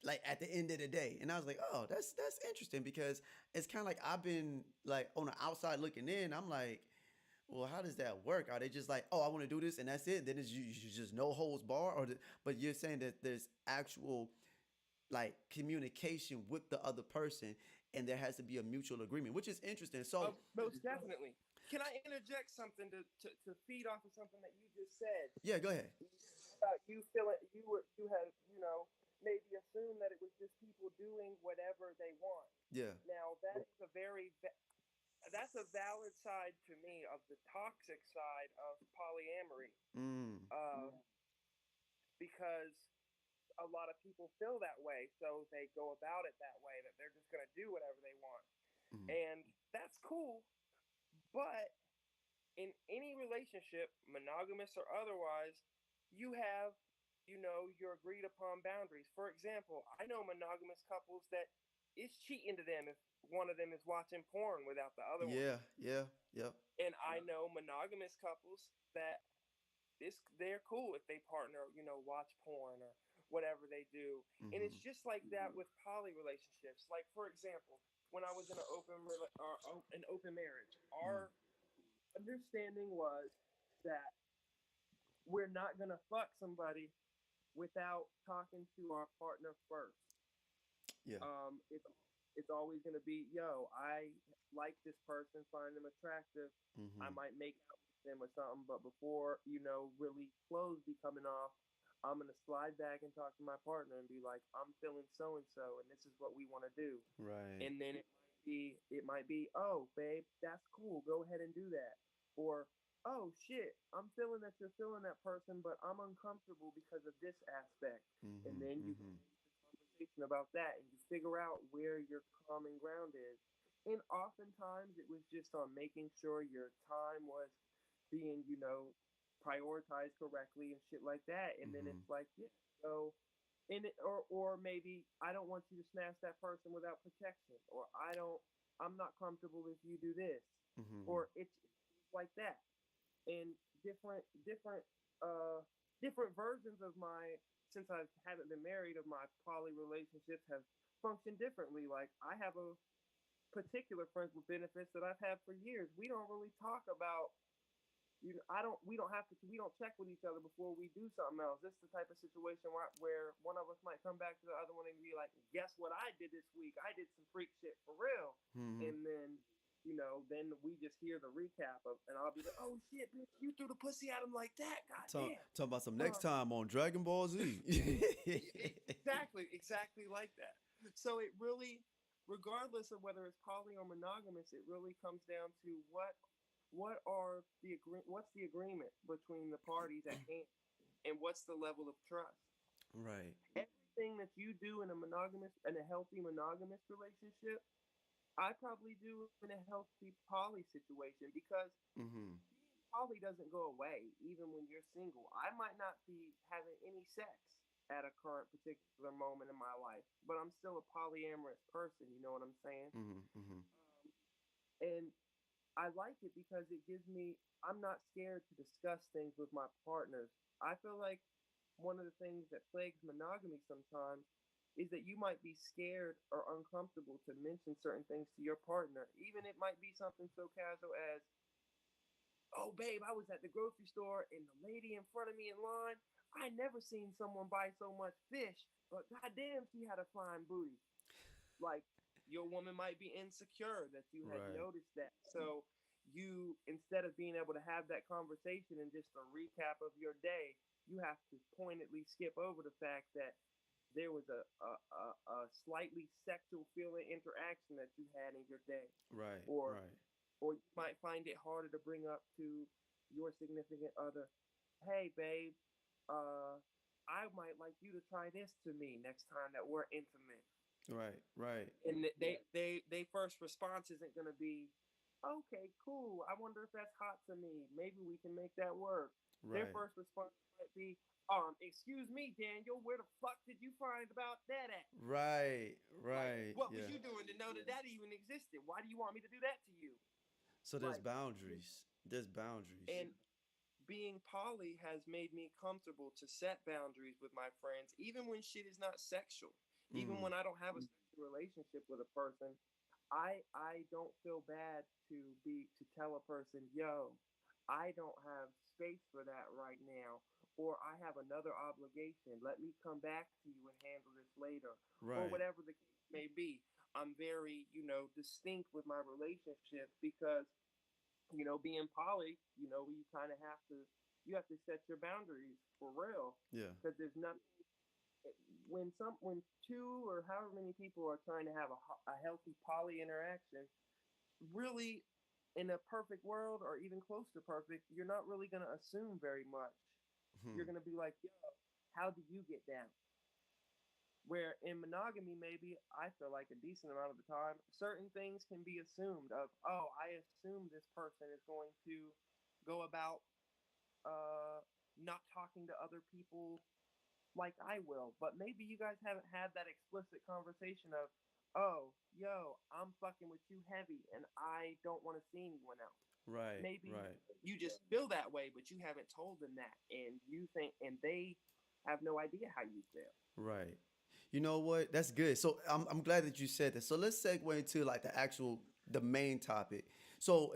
like at the end of the day. And I was like, oh, that's interesting, because it's kind of like I've been like on the outside looking in. I'm like, well, how does that work? Are they just like, oh, I want to do this and that's it? Then it's you just no holds bar, but you're saying that there's actual like communication with the other person, and there has to be a mutual agreement, which is interesting. So Most definitely. Can I interject something to feed off of something that you just said? yeah, go ahead. About you feeling you had maybe assumed that it was just people doing whatever they want. Yeah. Now that's a valid side to me of the toxic side of polyamory, Mm. uh, because a lot of people feel that way, so they go about it that way, that they're just going to do whatever they want, Mm. and that's cool. But in any relationship, monogamous or otherwise, you have, your agreed upon boundaries. For example, I know monogamous couples that it's cheating to them if one of them is watching porn without the other one. Yeah. Yeah. Yep. And I know monogamous couples that they're cool if they partner, watch porn or whatever they do. And it's Mm-hmm. just like that with poly relationships. Like for example, when I was in an open marriage, Mm. our understanding was that we're not gonna fuck somebody without talking to our partner first. Yeah. It's always gonna be, yo, I like this person, find them attractive. I Mm-hmm. might make out with them or something, but before really clothes be coming off, I'm gonna slide back and talk to my partner and be like, I'm feeling so and so, and this is what we want to do. Right. And then it might be, oh babe, that's cool, go ahead and do that. Or, oh shit, I'm feeling that you're feeling that person, but I'm uncomfortable because of this aspect. And Mm-hmm. then you Mm-hmm. conversation about that, and you figure out where your common ground is. And oftentimes it was just on making sure your time was being, prioritized correctly and shit like that. And then Mm-hmm. it's like, yeah, so and it, or maybe I don't want you to snatch that person without protection, or I'm not comfortable if you do this, Mm-hmm. or it's like that. And uh different versions of my, since I haven't been married, of my poly relationships have functioned differently. Like I have a particular friends with benefits that I've had for years. We don't really talk about, I don't. We don't have to. We don't check with each other before we do something else. This is the type of situation where one of us might come back to the other one and be like, "Guess what I did this week? I did some freak shit for real." Mm-hmm. And then, then we just hear the recap of, and I'll be like, "Oh shit, bitch, you threw the pussy at him like that? God damn!" Talk about some next Uh, time on Dragon Ball Z. exactly like that. So it really, regardless of whether it's poly or monogamous, it really comes down to what's the agreement between the parties at hand, and what's the level of trust. Right. Everything that you do in a healthy monogamous relationship I probably do in a healthy poly situation because Mm-hmm. poly doesn't go away even when you're single. I might not be having any sex at a current particular moment in my life, but I'm still a polyamorous person. You know what I'm saying? Mm-hmm. Mm-hmm. And I like it because it gives me, I'm not scared to discuss things with my partners. I feel like one of the things that plagues monogamy sometimes is that you might be scared or uncomfortable to mention certain things to your partner. Even it might be something so casual as, oh, babe, I was at the grocery store and the lady in front of me in line, I never seen someone buy so much fish, but goddamn, she had a fine booty. Like, your woman might be insecure that you had Right. noticed that. So you, instead of being able to have that conversation and just a recap of your day, you have to pointedly skip over the fact that there was a slightly sexual feeling interaction that you had in your day, Right. or Right. or you might find it harder to bring up to your significant other, hey babe, uh I might like you to try this to me next time that we're intimate. Right. Right. And they first response isn't going to be, okay, cool, I wonder if that's hot to me, maybe we can make that work. Their Right. first response might be, excuse me, Daniel, where the fuck did you find about that at? Right. Like, Right. what was Yeah. you doing to know that that even existed? Why do you want me to do that to you? So there's Like, boundaries. There's boundaries. and being poly has made me comfortable to set boundaries with my friends, even when shit is not sexual. Even Mm. when I don't have a sexual relationship with a person, I don't feel bad to tell a person, yo, I don't have space for that right now, or I have another obligation. Let me come back to you and handle this later, or Right. whatever the case may be. I'm very, distinct with my relationship because, being poly, you kind of have to set your boundaries for real, Yeah. because there's nothing when two or however many people are trying to have a healthy poly interaction, really, in a perfect world or even close to perfect, you're not really going to assume very much. You're Hmm. going to be like, yo, how do you get down? Where in monogamy, maybe I feel like a decent amount of the time, certain things can be assumed of, oh, I assume this person is going to go about uh, not talking to other people like I will. But maybe you guys haven't had that explicit conversation of, oh, yo, I'm fucking with you heavy and I don't want to see anyone else. Right. Maybe Right. you just feel that way, but you haven't told them that, and you think, and they have no idea how you feel. Right. You know what? That's good. So I'm glad that you said that. So let's segue into like the main topic. So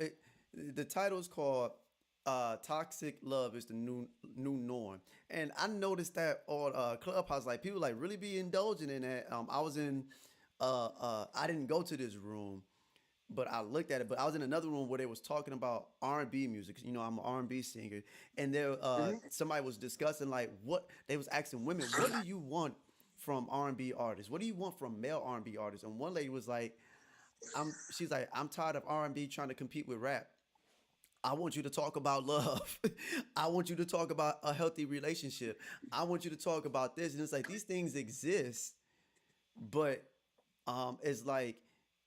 the title is called "Toxic Love is the New Norm," and I noticed that on Clubhouse, like people like really be indulging in that. I was in, I didn't go to this room, but I looked at it. But I was in another room where they was talking about R&B music. You know, I'm an R&B singer, and there Mm-hmm. somebody was discussing like what they was asking women, what do you want from R&B artists? What do you want from male R&B artists? And one lady was like, she's like, I'm tired of R&B trying to compete with rap. I want you to talk about love. I want you to talk about a healthy relationship. I want you to talk about this. And it's like these things exist, but it's like,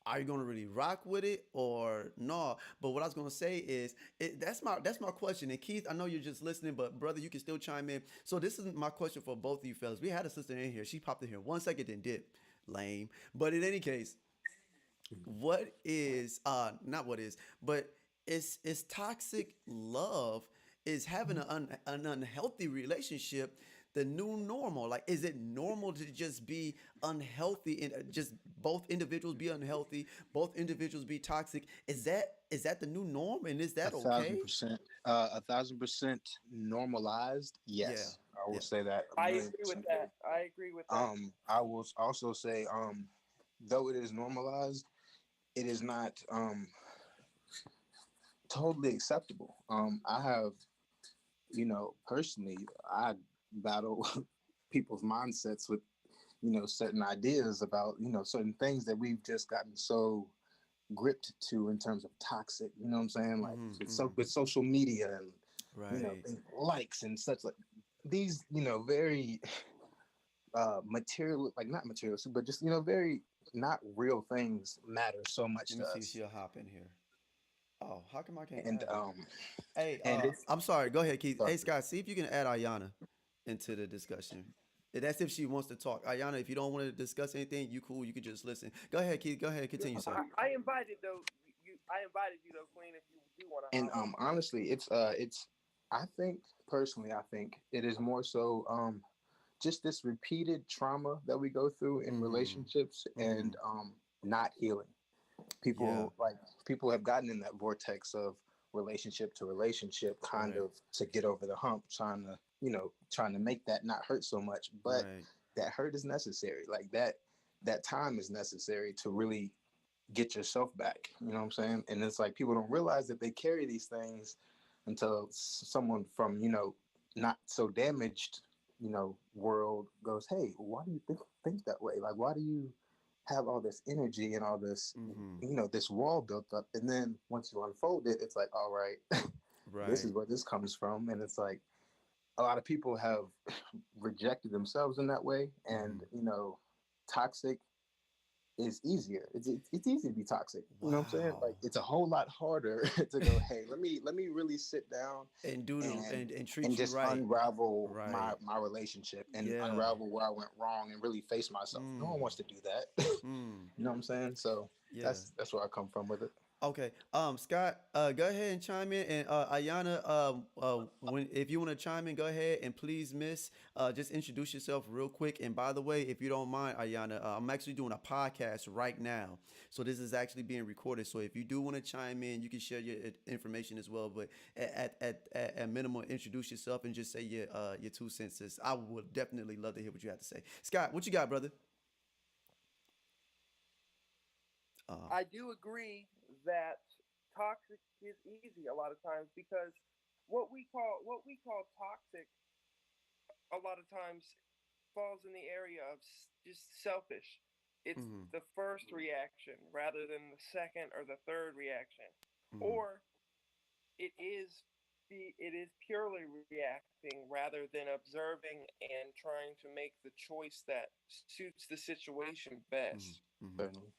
are you gonna really rock with it or no? But what I was gonna say is, that's my question. And Keith, I know you're just listening, but brother, you can still chime in. So this is my question for both of you fellas. We had a sister in here. She popped in here 1 second, then dip. Lame. But in any case, what is not what is, but is toxic love, is having an unhealthy relationship the new normal? Like, is it normal to just be unhealthy and just both individuals be unhealthy, both individuals be toxic? Is that the new norm, and is A that thousand okay? percent, 1,000% normalized. Yeah. Yes, I will Yeah. say that a I million agree with percent. that. I agree with that. I will also say, though it is normalized, it is not totally acceptable. I have, personally, I battle people's mindsets with, certain ideas about, certain things that we've just gotten so gripped to in terms of toxic. You know what I'm saying? Like Mm-hmm, so with social media and right. likes and such, like these, very material, like not materialistic, but just very not real things matter so much Let to me see if us. she'll hop in here. Oh, how come I can't And add her? Hey, it's I'm sorry. Go ahead, Keith. sorry. Hey, Scott, see if you can add Ayana into the discussion. That's if she wants to talk. Ayana, if you don't want to discuss anything, you cool. You can just listen. Go ahead, Keith. Go ahead. Continue, sir. I invited though I invited you though, Queen, if you do want to And hop in. honestly, it's I think personally, I think it is more so just this repeated trauma that we go through in Mm-hmm. relationships Mm-hmm. and not healing. Yeah. People have gotten in that vortex of relationship to relationship, kind Right. of to get over the hump, trying to make that not hurt so much. But Right. that hurt is necessary. Like that time is necessary to really get yourself back. You know what I'm saying? And it's like people don't realize that they carry these things until someone from, not so damaged, world goes, hey, why do you think that way? Like, why do you have all this energy and all this, Mm-hmm. this wall built up? And then once you unfold it, it's like, all right, this Right. is where this comes from. And it's like a lot of people have rejected themselves in that way. Mm-hmm. And, toxic is easier. It's easy to be toxic. You know what I'm saying? Like Wow. it's a whole lot harder to go, hey, let me really sit down And do the and and treat you just right. unravel my Right. relationship and Yeah. unravel where I went wrong and really face myself. No one Mm. wants to do that. Mm. You know what I'm saying? So Yeah. that's where I come from with it. Okay. Scott, go ahead and chime in, and Ayana, when if you want to chime in, go ahead and please, Miss, just introduce yourself real quick. And by the way, if you don't mind, Ayana, I'm actually doing a podcast right now, so this is actually being recorded. So if you do want to chime in, you can share your information as well. But at minimum, introduce yourself and just say your 2 cents. Sis. I would definitely love to hear what you have to say. Scott, what you got, brother? Uh, I do agree that toxic is easy a lot of times because what we call toxic a lot of times falls in the area of just selfish. It's mm-hmm. the first reaction rather than the second or the third reaction, Mm-hmm. or it is purely reacting rather than observing and trying to make the choice that suits the situation Mm-hmm. best. Mm-hmm. Certainly.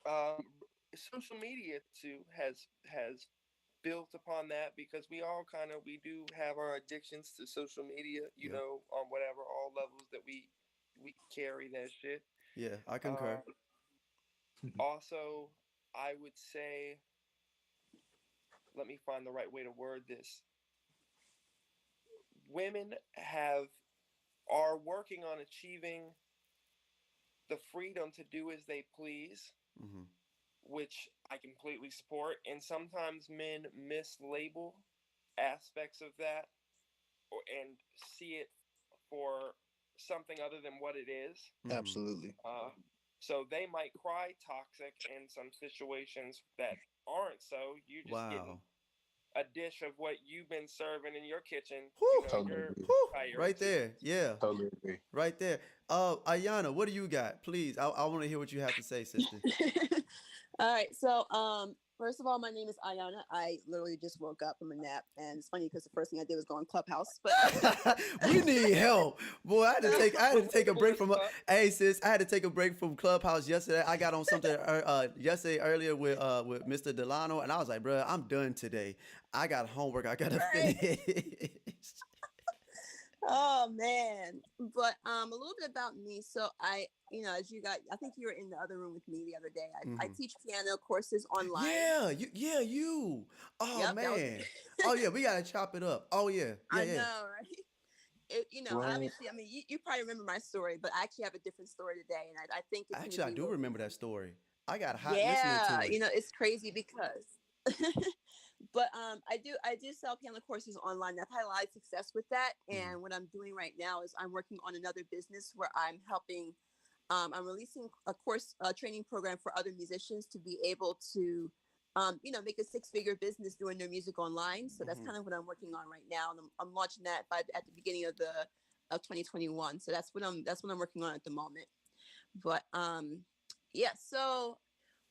Um, Social media too has built upon that because we do have our addictions to social media, Yep. on whatever all levels that we carry that shit. Yeah, I concur. Um, Also, I would say, let me find the right way to word this. Women are working on achieving the freedom to do as they please, Mm-hmm. which I completely support. And sometimes men mislabel aspects of that and see it for something other than what it is. Mm-hmm. Absolutely. Uh, so they might cry toxic in some situations that aren't so. You're just getting Wow. a dish of what you've been serving in your kitchen, Whew, Totally your agree. whew, right priorities. there. Yeah, Totally agree. right there. Ayana, what do you got? Please, I want to hear what you have to say, sister. All right. So, first of all, my name is Ayana. I literally just woke up from a nap, and it's funny because the first thing I did was go on Clubhouse. But We need help, boy. I had to take a break Relatable as from. fuck. Hey, sis, I had to take a break from Clubhouse yesterday. I got on something yesterday earlier with Mr. Delano, and I was like, bro, I'm done today. I got homework I gotta right. finish. Oh man. But a little bit about me. So as you got, I think you were in the other room with me the other day. I Hmm. teach piano courses online. Yeah, you. Oh Yep, that was. man. Oh yeah, we gotta chop it up. Oh yeah, yeah, I yeah. know, right? Well, Obviously, I mean, you probably remember my story, but I actually have a different story today, and I think it's going to Actually, I be do real. remember that story. I got hot listening Yeah, to it. it's crazy because, but I do sell piano courses online. I've had a lot of success with that, Hmm. and what I'm doing right now is I'm working on another business where I'm helping. I'm releasing a course training program for other musicians to be able to, make a six-figure business doing their music online. So that's Hmm. kind of what I'm working on right now, and I'm launching that at the beginning of 2021. So that's what I'm working on at the moment. But yeah, so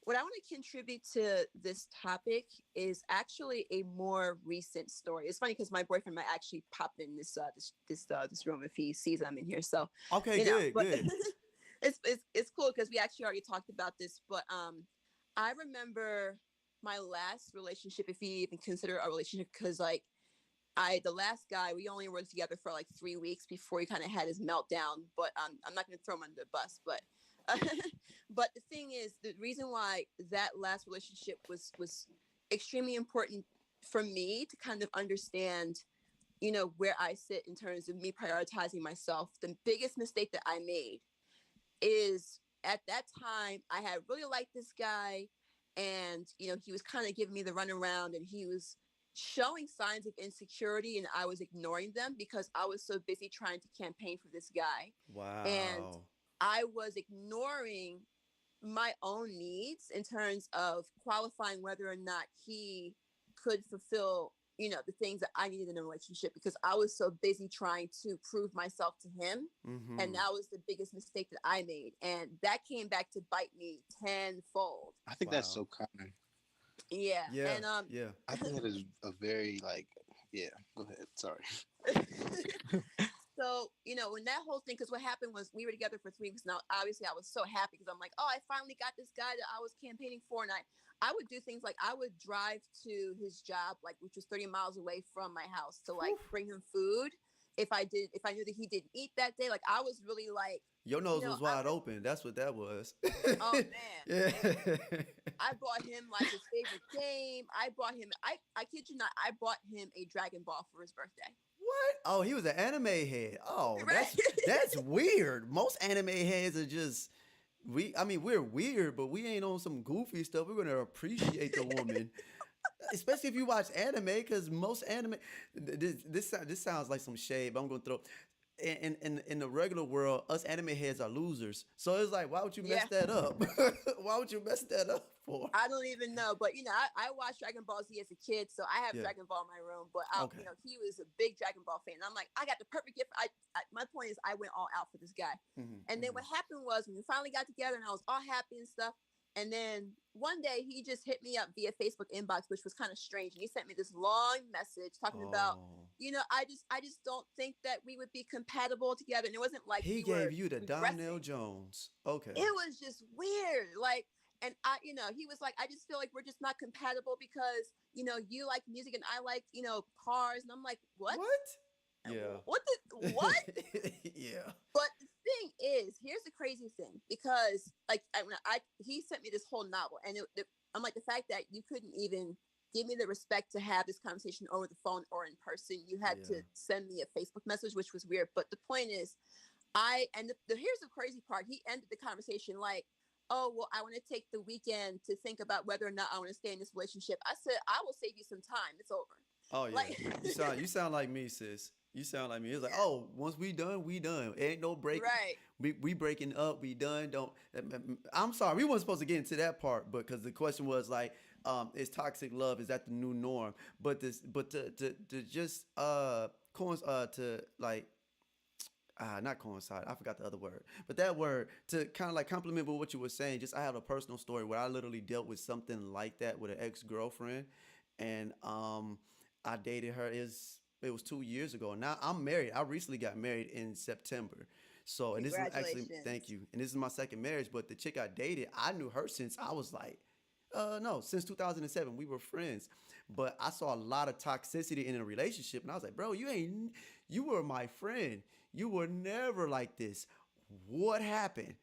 what I want to contribute to this topic is actually a more recent story. It's funny because my boyfriend might actually pop in this room if he sees I'm in here. So, Okay, you know, good, but good. it's cool because we actually already talked about this. But I remember my last relationship, if you even consider a relationship, because like the last guy, we only were together for like 3 weeks before he kind of had his meltdown. But I'm not going to throw him under the bus. But but the thing is, the reason why that last relationship was extremely important for me to kind of understand, you know, where I sit in terms of me prioritizing myself. The biggest mistake that I made is at that time I had really liked this guy, and you know he was kind of giving me the runaround, and he was showing signs of insecurity, and I was ignoring them because I was so busy trying to campaign for this guy, and Wow. I was ignoring my own needs in terms of qualifying whether or not he could fulfill, you know, the things that I needed in a relationship because I was so busy trying to prove myself to him. And Mm-hmm. that was the biggest mistake that I made. And that came back to bite me tenfold. I think that's Wow. so common. Yeah. Yeah, And yeah. I think it is a very like, yeah. Go ahead. Sorry. so, you know, when that whole thing, because what happened was we were together for 3 weeks. Now, obviously, I was so happy because I'm like, oh, I finally got this guy that I was campaigning for. And I would do things like I would drive to his job, like which was 30 miles away from my house to like Whew. bring him food. If I knew that he didn't eat that day, like I was really like, Your you nose know, was wide open. That's what that was. oh man. Yeah. I bought him like his favorite game. I bought him, I kid you not, I bought him a Dragon Ball for his birthday. What? Oh, he was an anime head. Oh, that's Right? that's weird. Most anime heads are just I mean, we're weird, but we ain't on some goofy stuff. We're gonna appreciate the woman, especially if you watch anime, because most anime. This sounds like some shade, but I'm gonna throw. In the regular world, us anime heads are losers. So it's like, why would you mess Yeah. that up? Why would you mess that up for? I don't even know, but you know, I watched Dragon Ball Z as a kid, so I have Yeah. Dragon Ball in my room. But Okay. you know, he was a big Dragon Ball fan. I'm like, I got the perfect gift. My point is, I went all out for this guy. And then Mm-hmm. what happened was when we finally got together, and I was all happy and stuff. And then one day he just hit me up via Facebook inbox, which was kind of strange. And he sent me this long message talking about, Oh, you know, I just don't think that we would be compatible together. And it wasn't like he we were gave you the Donnell regressing. Jones. Okay. It was just weird. Like, and I, you know, he was like, I just feel like we're just not compatible because, you know, you like music and I like, you know, cars. And I'm like, what? What? Yeah. What? Yeah. But the thing is, here's the crazy thing, because like he sent me this whole novel, and I'm like, the fact that you couldn't even give me the respect to have this conversation over the phone or in person, you had to Yeah. send me a Facebook message, which was weird. But the point is, here's the crazy part. He ended the conversation like, oh, well, I want to take the weekend to think about whether or not I want to stay in this relationship. I said, I will save you some time. It's over. Oh yeah. Like, You sound like me, sis. You sound like me. It's like, yeah, oh, once we done, we done. Ain't no break. right. We breaking up. We done. Don't. I'm sorry. We weren't supposed to get into that part, but because the question was like, is toxic love, is that the new norm? But to just to like not coincide. I forgot the other word, but that word to kind of like compliment with what you were saying. Just I have a personal story where I literally dealt with something like that with an ex girlfriend, and I dated her. It was 2 years ago. Now I'm married. I recently got married in September. So, and this is actually, thank Congratulations. you. And this is my second marriage. But the chick I dated, I knew her since I was like, no, since 2007. We were friends. But I saw a lot of toxicity in a relationship. And I was like, bro, you were my friend. You were never like this. What happened?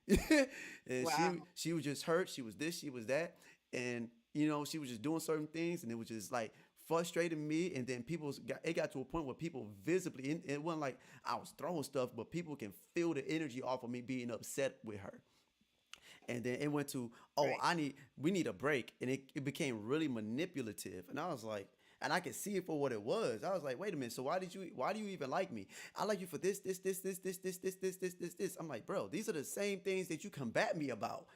And Wow. she was just hurt. She was this, she was that. And, she was just doing certain things. And it was just like, frustrating me, and then it got to a point where people visibly, and it wasn't like I was throwing stuff, but people can feel the energy off of me being upset with her. And then it went to, oh, Right. we need a break, and it became really manipulative, and I was like, and I could see it for what it was. I was like, wait a minute, so why do you even like me? I like you for this. I'm like, bro, these are the same things that you combat me about.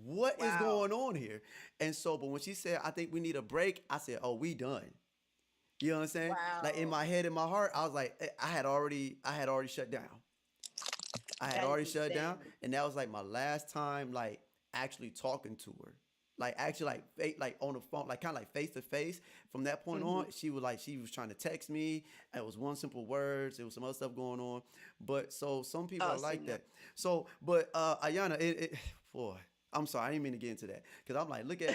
What is Wow. going on here? And so, but when she said, I think we need a break, I said, oh, we done. You know what I'm saying? Like in Wow. my head, in my heart, I was like, I had already shut down. I had That is already shut down, insane. and that was like my last time, like actually talking to her. like actually like on the phone, like kind of like face to face. From that point on, she was trying to text me. It was one simple words. There was some other stuff going on, but so some people Oh, are see, like no. that. So, but Ayana, boy, I'm sorry, I didn't mean to get into that because I'm like, look at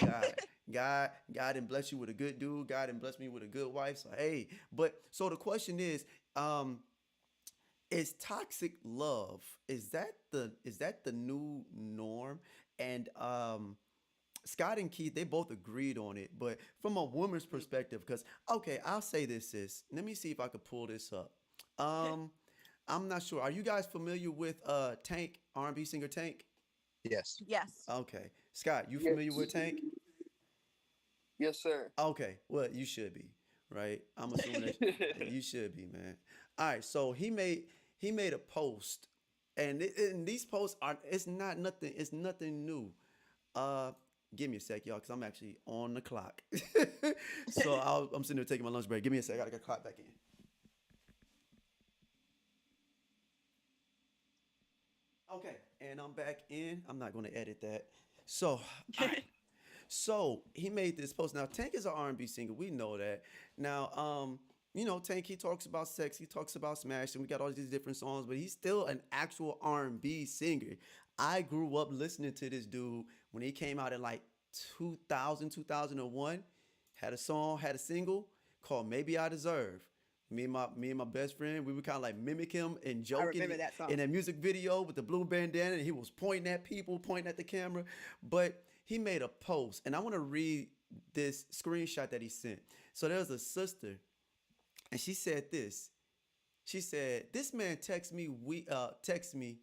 God. God didn't bless you with a good dude. God didn't bless me with a good wife. So hey, but so the question is toxic love, is that the new norm? And Scott and Keith, they both agreed on it, but from a woman's perspective, because okay, I'll say this is, let me see if I could pull this up. um I'm not sure, are you guys familiar with Tank, R&B singer Tank? Yes. Yes. Okay, Scott, you familiar with Yes. Tank? Yes, sir. Okay, well, you should be, right? I'm assuming that you should be, man. All right, so he made a post, and these posts are, it's nothing new. Uh, give me a sec, y'all, because I'm actually on the clock. So I'm sitting there taking my lunch break. Give me a sec, I gotta get clock back in. Okay, and I'm back in. I'm not gonna edit that. So, all right. So he made this post. Now Tank is an R&B singer. We know that. Now, Tank, he talks about sex. He talks about smash, and we got all these different songs. But he's still an actual R&B singer. I grew up listening to this dude when he came out in like 2000, 2001. Had a single called "Maybe I Deserve." Me and my best friend, we would kind of like mimic him and I joke remember in, that in song. that music video with the blue bandana, and he was pointing at people, pointing at the camera. But he made a post, and I want to read this screenshot that he sent. So there's a sister, and she said this. She said, "This man text me,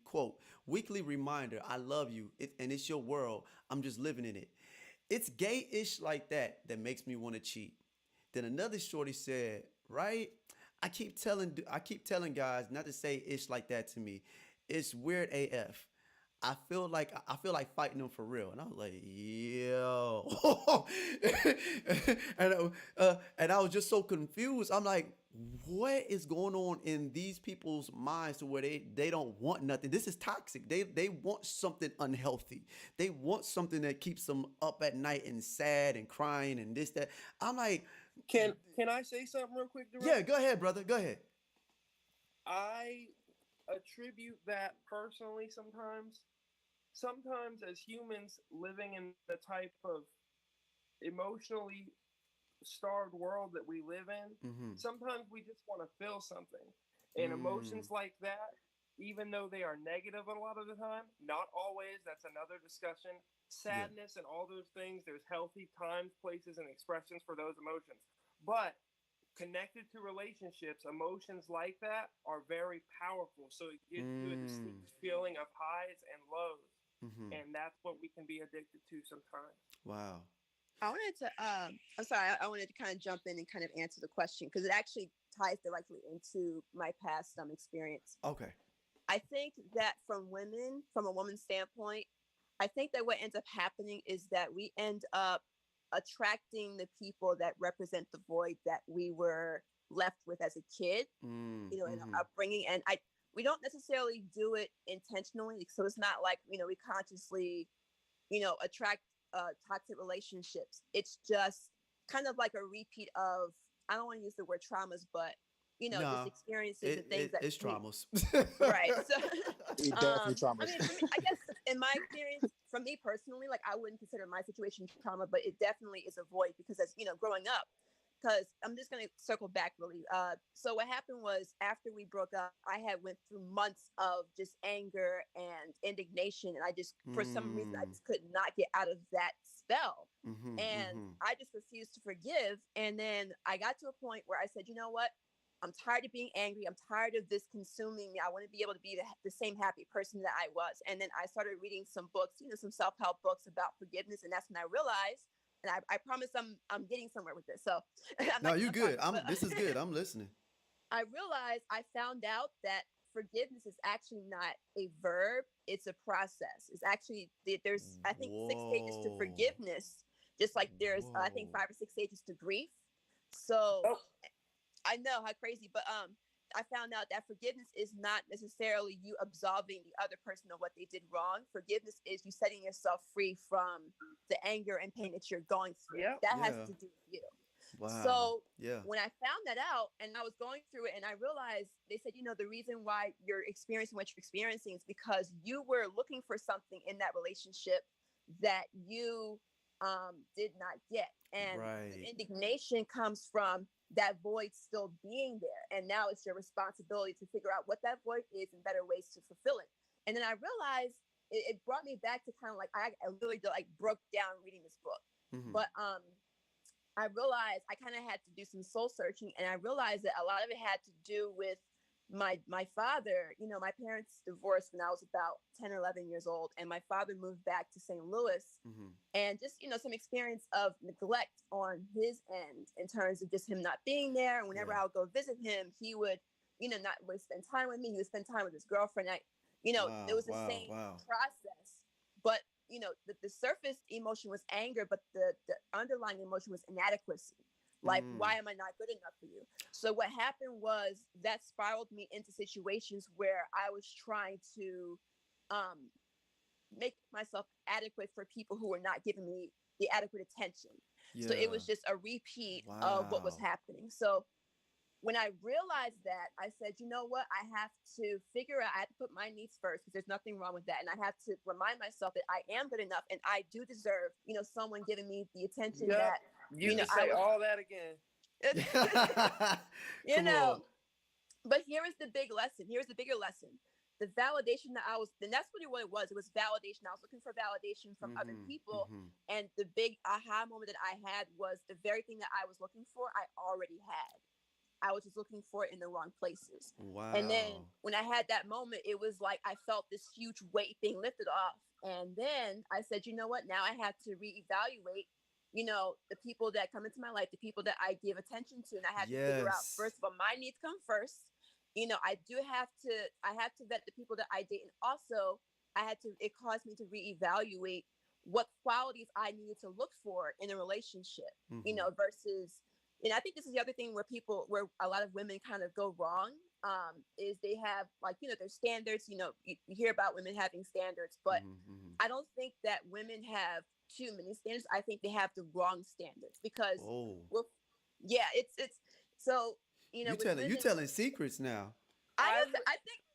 quote, weekly reminder, I love you, and it's your world. I'm just living in it. It's gay-ish like that makes me want to cheat." Then another shorty said, "Right? I keep telling guys not to say ish like that to me. It's weird AF. I feel like fighting them for real." And I was like, yo. And I was just so confused. I'm like, what is going on in these people's minds to where they don't want nothing? This is toxic. They want something unhealthy. They want something that keeps them up at night and sad and crying and this, that. I'm like, Can I say something real quick, yeah, Darrell? go ahead, brother. Go ahead. I attribute that personally sometimes. Sometimes as humans living in the type of emotionally starved world that we live in, sometimes we just want to feel something. And emotions like that, even though they are negative a lot of the time, not always, that's another discussion. Yeah. Sadness and all those things, there's healthy times, places, and expressions for those emotions. But connected to relationships, emotions like that are very powerful. So it gives you a distinct feeling of highs and lows. And that's what we can be addicted to sometimes. Wow. I wanted to, I'm sorry, I wanted to kind of jump in and kind of answer the question because it actually ties directly into my past experience. Okay. I think that from a woman's standpoint, I think that what ends up happening is that we end up attracting the people that represent the void that we were left with as a kid, in our upbringing. And we don't necessarily do it intentionally. So it's not like, we consciously, attract toxic relationships. It's just kind of like a repeat of, I don't want to use the word traumas, but, just Nah, experiences and things that it's we, traumas. right. So, It definitely I traumas. mean, for me, I guess in my experience, for me personally, like I wouldn't consider my situation trauma, but it definitely is a void because as growing up, because I'm just going to circle back really. So what happened was after we broke up, I had went through months of just anger and indignation. And I just, for some reason, I just could not get out of that spell. And I just refused to forgive. And then I got to a point where I said, you know what? I'm tired of being angry. I'm tired of this consuming me. I want to be able to be the same happy person that I was. And then I started reading some books, some self-help books about forgiveness. And that's when I realized, and I promise I'm getting somewhere with this. So I'm No, not you I'm good. talking, but This is good. I'm listening. I realized I found out that forgiveness is actually not a verb. It's a process. It's actually, there's, I think, 6 stages to Whoa. forgiveness, just like there's, I think, Whoa. 5 or 6 stages to grief. So Oh, I know how crazy, but I found out that forgiveness is not necessarily you absolving the other person of what they did wrong. Forgiveness is you setting yourself free from the anger and pain that you're going through. Yep. That has Yeah. to do with you. Wow. So Yeah. when I found that out and I was going through it and I realized, they said, the reason why you're experiencing what you're experiencing is because you were looking for something in that relationship that you did not get. And Right. the indignation comes from that void still being there. And now it's your responsibility to figure out what that void is and better ways to fulfill it. And then I realized it brought me back to kind of like, I literally like broke down reading this book. Mhm. But I realized I kind of had to do some soul searching, and I realized that a lot of it had to do with my father. My parents divorced when I was about 10 or 11 years old, and my father moved back to St. Louis. Mhm. And just, some experience of neglect on his end in terms of just him not being there. And whenever Yeah. I would go visit him, he would, not would spend time with me. He would spend time with his girlfriend. Wow. It was the Wow. same Wow. process, but the surface emotion was anger, but the underlying emotion was inadequacy. Like, why am I not good enough for you? So what happened was that spiraled me into situations where I was trying to make myself adequate for people who were not giving me the adequate attention. So it Yeah. was just a repeat of what was Wow. happening. So when I realized that, I said, you know what? I have to figure out, I have to put my needs first because there's nothing wrong with that. And I have to remind myself that I am good enough and I do deserve, someone giving me the attention Yep. that, You can I say was, all that again. you Come know. on. But here is the big lesson. Here's the bigger lesson. The validation that and that's really what it was. It was validation. I was looking for validation from other Mhm. people. Mhm. And the big aha moment that I had was the very thing that I was looking for, I already had. I was just looking for it in the wrong places. And then Wow. when I had that moment, it was like I felt this huge weight being lifted off. And then I said, you know what? Now I have to reevaluate, the people that come into my life, the people that I give attention to. And I had to figure out, Yes. first of all, my needs come first. I have to vet the people that I date. And also it caused me to reevaluate what qualities I needed to look for in a relationship, Mhm. versus, and I think this is the other thing where a lot of women kind of go wrong, is they have their standards. You hear about women having standards, but Mhm. Mhm. I don't think that women have too many standards. I think they have the wrong standards because, Oh. well, yeah, it's so with You women. telling secrets now. I I know.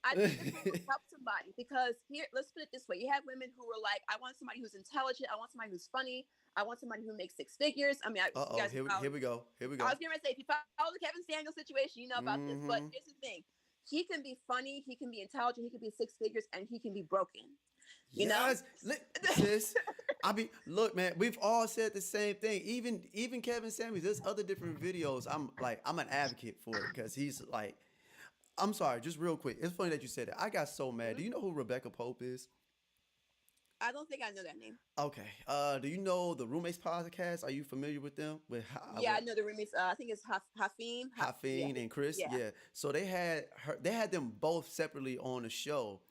I think this will help somebody because here, let's put it this way: you have women who are like, I want somebody who's intelligent, I want somebody who's funny, I want somebody who makes six figures. I mean, you Uh-oh. guys Here we go. Here we I go. was going to say, if you follow the Kevin Samuel situation, you know about this. But Mhm. here's the thing: he can be funny, he can be intelligent, he can be six figures, and he can be broken. You know? Yes, sis. Look, man. We've all said the same thing. Even Kevin Samuels. There's other different videos. I'm an advocate for it because he's like, I'm sorry, just real quick. It's funny that you said that. I got so mad. Do Mhm. you know who Rebecca Pope is? I don't think I know that name. Okay. Do you know the Roommates podcast? Are you familiar with them? Yeah, I know the roommates. I think it's Hafim. Yeah, Hafeen and Chris? yeah. Yeah. So they had them both separately on the show.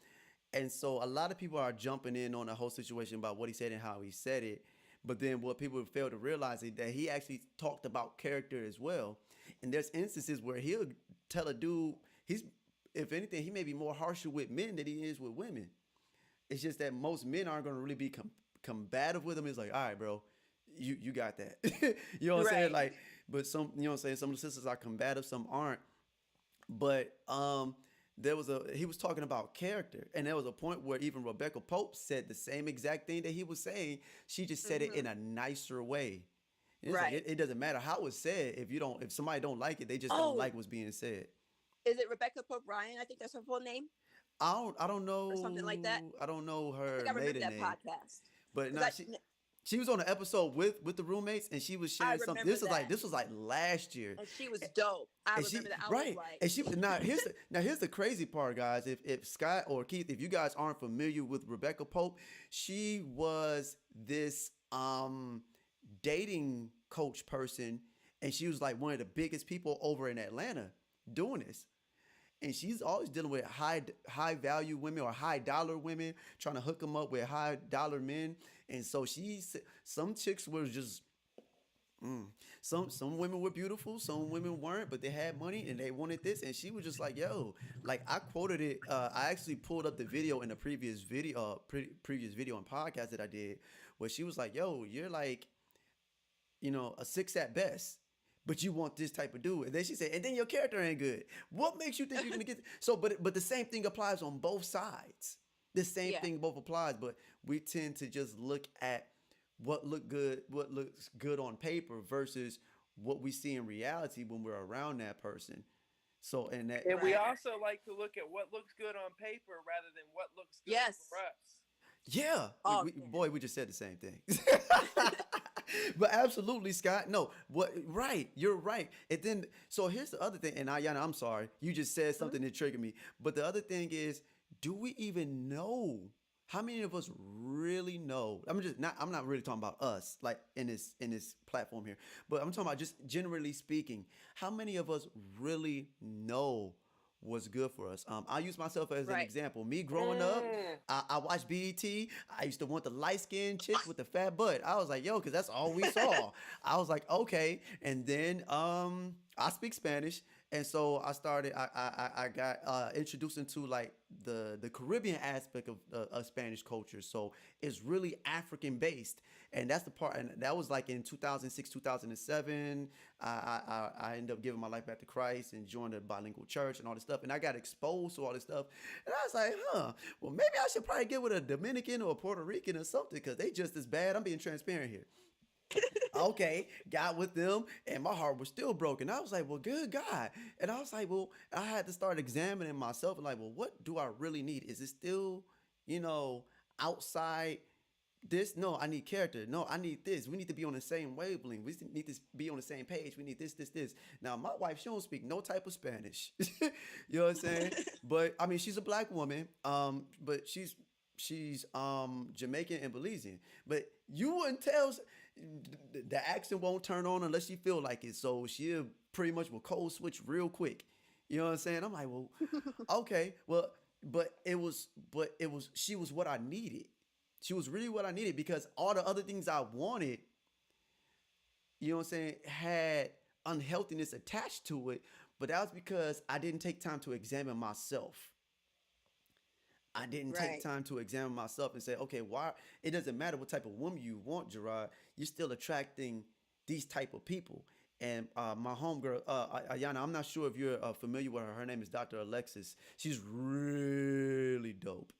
And so a lot of people are jumping in on the whole situation about what he said and how he said it. But then what people fail to realize is that he actually talked about character as well. And there's instances where he'll tell a dude if anything, he may be more harsher with men than he is with women. It's just that most men aren't going to really be combative with him. It's like, all right, bro, you got that. You know what I'm saying? Right. Like, but some, you know what I'm saying? Some of the sisters are combative, some aren't. But he was talking about character, and there was a point where even Rebecca Pope said the same exact thing that he was saying. She just said it in Hmm. a nicer way. And it's like Right. it doesn't matter how it's said. If somebody don't like it, they just don't Oh, like what's being said. is it Rebecca Pope Ryan? I think that's her full name or something like that. I don't know I her think I remember maiden that name, podcast but because not she was on an episode with the roommates, and she was I sharing something. remember that, This was like last year, and she was dope. I and remember she that. I was right, like, and she here's the crazy part, guys. If Scott or Keith, if you guys aren't familiar with Rebecca Pope, she was this dating coach person, and she was like one of the biggest people over in Atlanta doing this. And she's always dealing with high value women or high dollar women, trying to hook them up with high dollar men. And so some chicks were just Some women were beautiful, some women weren't, but they had money and they wanted this, and she was just like, "Yo," like I quoted it. I actually pulled up the video in the previous video and podcast that I did, where she was like, "Yo, you're like, a six at best." But you want this type of dude, and then she said, and then your character ain't good. What makes you think you're gonna get so? But the same thing applies on both sides. The same Yeah. thing both applies, but we tend to just look at what looks good on paper versus what we see in reality when we're around that person. So and that And we Right. also like to look at what looks good on paper rather than what looks good Yes. for us. yeah, Oh, yeah. boy, we just said the same thing. But absolutely, Scott. No, what right? You're right. And then so here's the other thing. And Ayana, I'm sorry, you just said something that triggered me. But the other thing is, do we even know? How many of us really know? I'm not really talking about us like in this platform here, but I'm talking about just generally speaking. How many of us really know what's good for us? I use myself as an Right. example. Me growing up, I watched BET. I used to want the light skinned chick with the fat butt. I was like, yo, because that's all we saw. I was like, okay. And then I speak Spanish. And so I started. I got introduced into like the Caribbean aspect of Spanish culture. So it's really African based, and that's the part. And that was like in 2006, 2007. I ended up giving my life back to Christ and joined a bilingual church and all this stuff. And I got exposed to all this stuff, and I was like, well, maybe I should probably get with a Dominican or a Puerto Rican or something because they just as bad. I'm being transparent here. Okay, got with them, and my heart was still broken. I was like, well, good God. And I was like, well, I had to start examining myself and like, well, what do I really need? Is it still, outside this? No, I need character. No, I need this. We need to be on the same wavelength. We need to be on the same page. We need this. Now, my wife, she don't speak no type of Spanish. You know what I'm saying? But I mean, she's a black woman. But she's Jamaican and Belizean, but you wouldn't tell. The accent won't turn on unless she feel like it. So she pretty much will code switch real quick. You know what I'm saying? I'm like, well, okay, well, but she was what I needed. She was really what I needed because all the other things I wanted, you know what I'm saying, had unhealthiness attached to it. But that was because I didn't take time to examine myself. I didn't take Right. time to examine myself and say, okay, why? It doesn't matter what type of woman you want, Gerard. You're still attracting these type of people. And my homegirl, Ayana, I'm not sure if you're familiar with her. Her name is Dr. Alexis. She's really dope.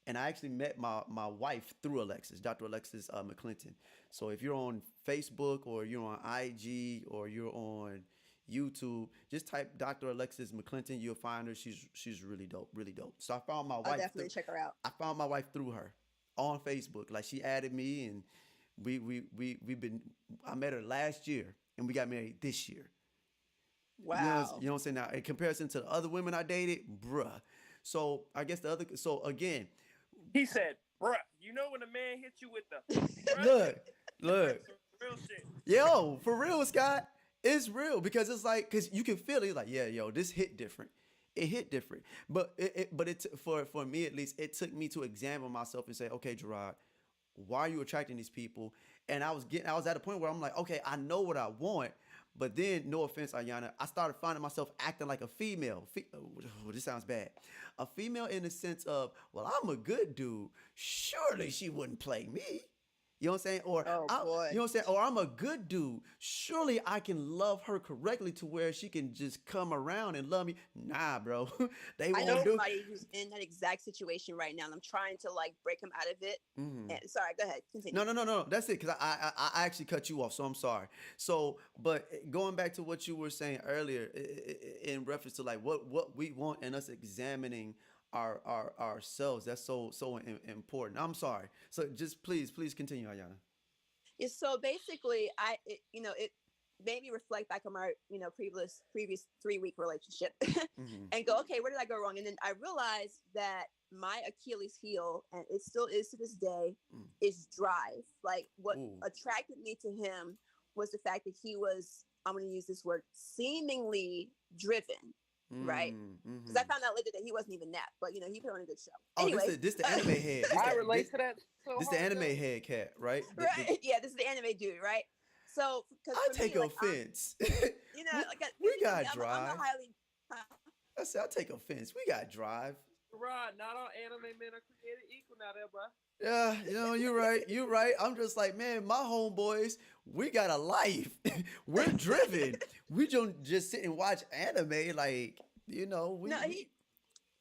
And I actually met my wife through Alexis, Dr. Alexis McClinton. So if you're on Facebook or you're on IG or you're on YouTube, just type Dr. Alexis McClinton. You'll find her. She's really dope, really dope. So I found my I'll wife. definitely check her out. I found my wife through her on Facebook. Like she added me, and we've been. I met her last year, and we got married this year. Wow. You know what I'm saying? Now, in comparison to the other women I dated, bruh. So I guess so again, He said, bruh, you know when a man hits you with the bruh, look, some real shit. yo, for real, Scott, it's real because it's like, because you can feel it. It's like, yeah, yo, this hit different. It hit different, but for me at least, it took me to examine myself and say, okay, Gerard, why are you attracting these people? And I was at a point where I'm like, okay, I know what I want, but then, no offense, Ayana, I started finding myself acting like a female. Oh, this sounds bad. A female in the sense of, well, I'm a good dude. Surely she wouldn't play me. You know what I'm saying? Oh, boy. You know what I'm saying? Or I'm a good dude. Surely I can love her correctly to where she can just come around and love me. Nah, bro. They I know won't do. somebody who's in that exact situation right now, and I'm trying to like break him out of it. And, sorry, go ahead, continue. No. That's it. Because I actually cut you off, so I'm sorry. So, but going back to what you were saying earlier, in reference to like what we want and us examining ourselves, that's so important. I'm sorry. So just please continue, Ayana. Yeah, so basically, it made me reflect back on my previous 3-week relationship and go, okay, where did I go wrong? And then I realized that my Achilles heel, and it still is to this day, is drive. Like what Ooh. attracted me to him was the fact that he was, I'm going to use this word, seemingly driven. Right, because I found out later that he wasn't even that, but he put on a good show. Oh, Anyway, this the anime head. I relate to that. So This the hard, anime though. head cat, right? right? Yeah, this is the anime dude, right? So, because I for take me, like offense. you know, we, like because we you know me, got I'm a drive. highly, huh? I said I take offense. We got drive. Right, not all anime men are created equal now, there, bro. Yeah, you're right. You're right. I'm just like, man, my homeboys, we got a life. We're driven. We don't just sit and watch anime. Like, No, we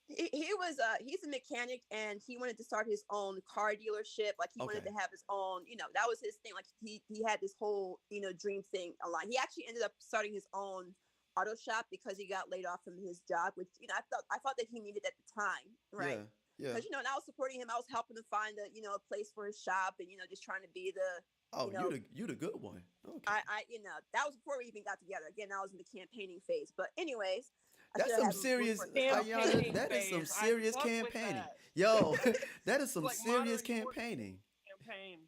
he was he's a mechanic and he wanted to start his own car dealership. Like he wanted okay. to have his own, that was his thing. Like he had this whole, dream thing aligned. He actually ended up starting his own auto shop because he got laid off from his job, which I thought that he needed at the time, right? Yeah, yeah. Because and I was supporting him. I was helping him find a place for his shop, and just trying to be the Oh, you know you the good one. Okay. I that was before we even got together. Again, I was in the campaigning phase. But anyways, I should That's have some had him root serious, for himself. Ayana. Campaigning That is some phase. I serious fuck with campaigning. that. Yo, that is It's some like serious modern war campaigning. campaign.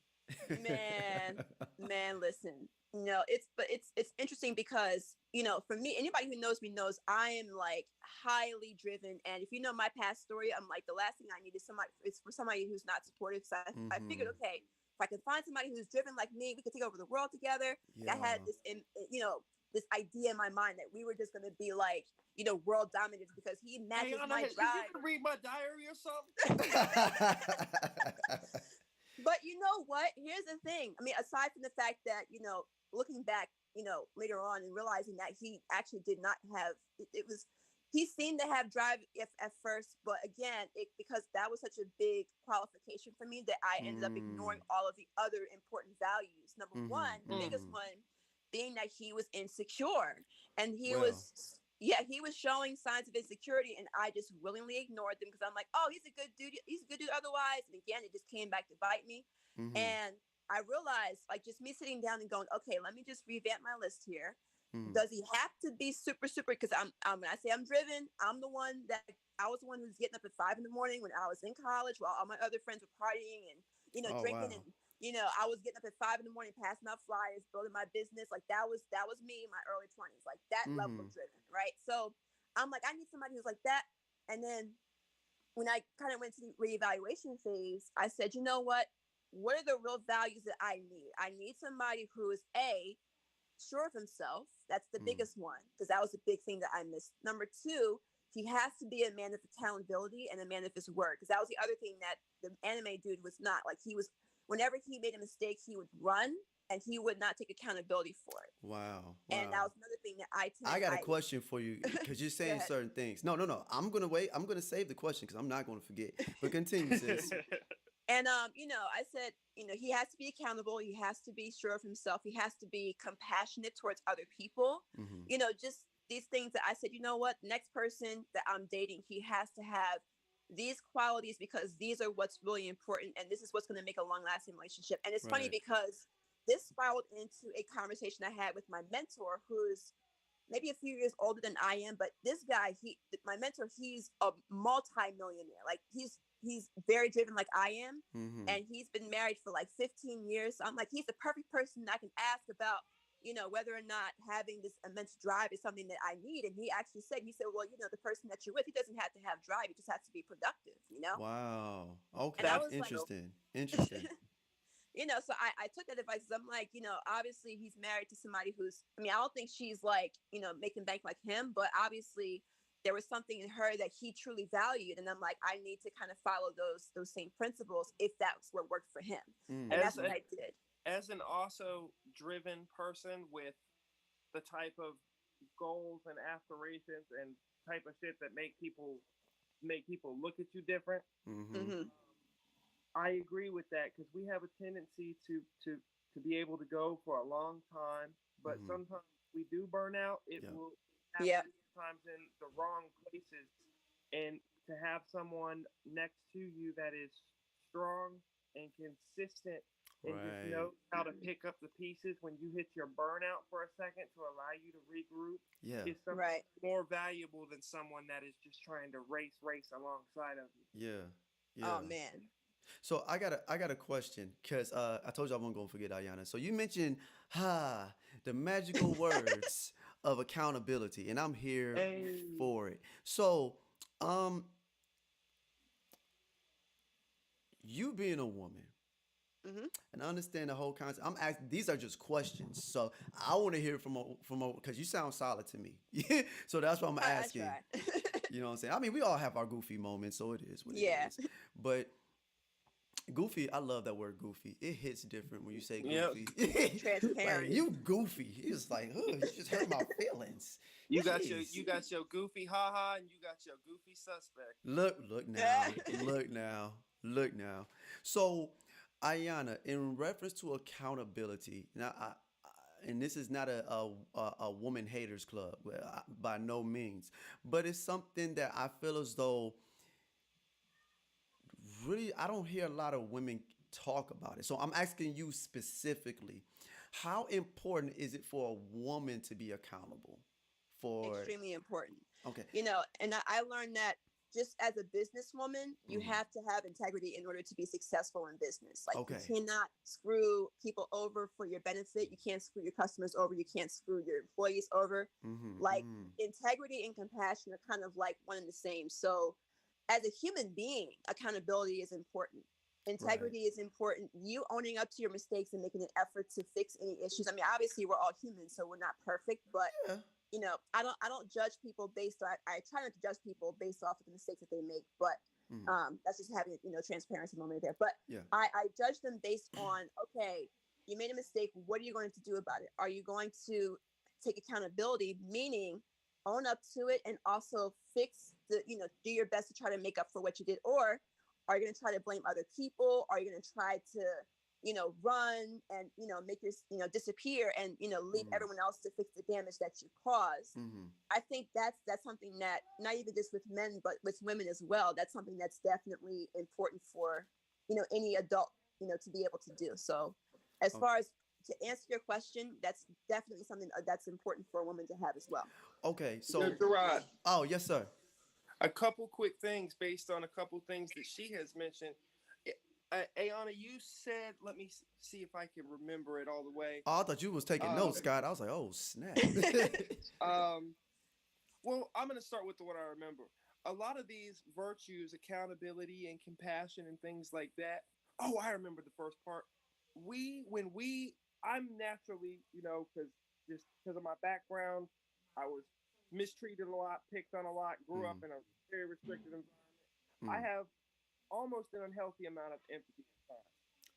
man listen, it's interesting because for me, anybody who knows me knows I am like highly driven, and if you know my past story, I'm like, the last thing I need is for somebody who's not supportive. So I figured, Mm-hmm. okay, if I can find somebody who's driven like me, we could take over the world together. Like, I had Yeah. this this idea in my mind that we were just going to be like world dominators because he Hey, matches Anna, my did you drive. read my diary or something? But you know what? Here's the thing. I mean, aside from the fact that, looking back, later on and realizing that he actually did not have, he seemed to have drive at first, but again, because that was such a big qualification for me that I ended up ignoring Mm. all of the other important values. Number one, Mm-hmm. the biggest Mm-hmm. one being that he was insecure, and Well. he was showing signs of insecurity, and I just willingly ignored them because I'm like, oh, he's a good dude. He's a good dude otherwise. And again, it just came back to bite me. Mm-hmm. And I realized, like, just me sitting down and going, okay, let me just revamp my list here. Mm-hmm. Does he have to be super, super? Because when I say I'm driven, I'm the one that I was the one who was getting up at 5 a.m. when I was in college while all my other friends were partying and, Oh drinking. wow. And, I was getting up at 5 a.m, passing out flyers, building my business. Like that was me in my early 20s, like that level Mm-hmm. of driven. Right. So I'm like, I need somebody who's like that. And then when I kind of went to the reevaluation phase, I said, you know what? What are the real values that I need? I need somebody who is sure of himself. That's the Mm. biggest one, because that was a big thing that I missed. Number two, he has to be a man of accountability and a man of his word, because that was the other thing that the anime dude was not. Like, he was, whenever he made a mistake, he would run and he would not take accountability for it. Wow. And that Wow. was another thing that I got a question for you because you're Go saying ahead. certain things. No, no, no. I'm gonna wait. I'm gonna save the question because I'm not gonna forget. But continue, sis. And I said, he has to be accountable. He has to be sure of himself. He has to be compassionate towards other people. Mm-hmm. Just these things that I said, you know what, next person that I'm dating, he has to have these qualities because these are what's really important, and this is what's going to make a long-lasting relationship. And it's funny Right. because this spiraled into a conversation I had with my mentor, who's maybe a few years older than I am, but this guy, my mentor, he's a multi-millionaire. Like, he's very driven like I am. Mm-hmm. And he's been married for like 15 years. So I'm like, he's the perfect person I can ask about, whether or not having this immense drive is something that I need. And he actually said, well, the person that you're with, he doesn't have to have drive. He just has to be productive. Wow. And I Okay. That's was like, Interesting. Interesting. so I took that advice. I'm like, obviously he's married to somebody who's, I mean, I don't think she's like, making bank like him, but obviously there was something in her that he truly valued. And I'm like, I need to kind of follow those same principles if that's what worked for him. Mm. And that's as what I did. as an also driven person with the type of goals and aspirations and type of shit that make people look at you different. Mm-hmm. Mm-hmm. I agree with that because we have a tendency to be able to go for a long time, but Mhm. sometimes we do burn out. It Yeah. will Yeah. happen sometimes in the wrong places, and to have someone next to you that is strong and consistent and just Right. knows how to pick up the pieces when you hit your burnout for a second to allow you to regroup Yeah. is something Right. more valuable than someone that is just trying to race alongside of you. Yeah. Oh Yeah. man. So I got a question because I told you I wasn't gonna forget Ayana. So you mentioned the magical words of accountability, and I'm here Hey. for it. So um you being a woman, Hmm. And I understand the whole concept. I'm asking, these are just questions, so I want to hear from because you sound solid to me. So that's why I'm I asking. try. You know what I'm saying? I mean, we all have our goofy moments, so it is what it Yeah. is. But goofy, I love that word goofy. It hits different when you say Yep. goofy. Like Transparent. you goofy. It's like, you just hurt my feelings. You Jeez. got your goofy haha and you got your goofy suspect. Look now. Look now. Look now. So, Ayana, in reference to accountability, now and this is not a woman haters club by no means, but it's something that I feel as though really I don't hear a lot of women talk about it. So I'm asking you specifically, how important is it for a woman to be accountable for Extremely important. okay. And I learned that just as a businesswoman, you have to have integrity in order to be successful in business. Like you Okay. cannot screw people over for your benefit. You can't screw your customers over. You can't screw your employees over. Like integrity and compassion are kind of like one and the same. So as a human being, accountability is important. Right. Integrity is important. You owning up to your mistakes and making an effort to fix any issues. I mean, obviously we're all humans, so we're not perfect, but Yeah. I don't judge people based on, I try not to judge people based off of the mistakes that they make, but that's just having, transparency moment there. But Yeah. I judge them based on, okay, you made a mistake. What are you going to do about it? Are you going to take accountability, meaning own up to it and also fix do your best to try to make up for what you did? Or are you going to try to blame other people? Are you going to try to run and make your disappear and leave everyone else to fix the damage that you caused? I think that's something that not even just with men but with women as well. That's something that's definitely important for any adult to be able to do. So, as Oh, far as to answer your question, that's definitely something that's important for a woman to have as well. okay. Yeah, So, Gerard, oh yes, sir. a couple quick things based on a couple things that she has mentioned. Ayana, you said, let me see if I can remember it all the way. Oh, I thought you was taking Um, notes, Scott. I was like, oh snap. um, well, I'm going to start with what I remember. A lot of these virtues, accountability and compassion and things like that. Oh, I remember the first part. I'm naturally, just because of my background, I was mistreated a lot, picked on a lot, grew up in a very restricted environment. I have almost an unhealthy amount of empathy at times.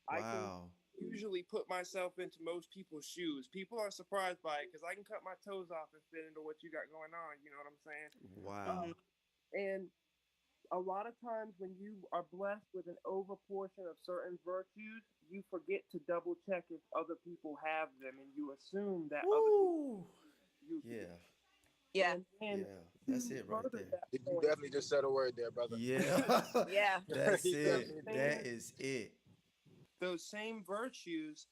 I can Wow. usually put myself into most people's shoes. People are surprised by it because I can cut my toes off and fit into what you got going on. You know what I'm saying? Wow. And a lot of times when you are blessed with an overportion of certain virtues, you forget to double check if other people have them, and you assume that other people Woo. use them. Yeah. Yeah. And then Yeah. That's to it right further there. that You point, definitely just said a word there, brother. Yeah. Yeah. That's You those definitely it. did. That same is it. those same virtues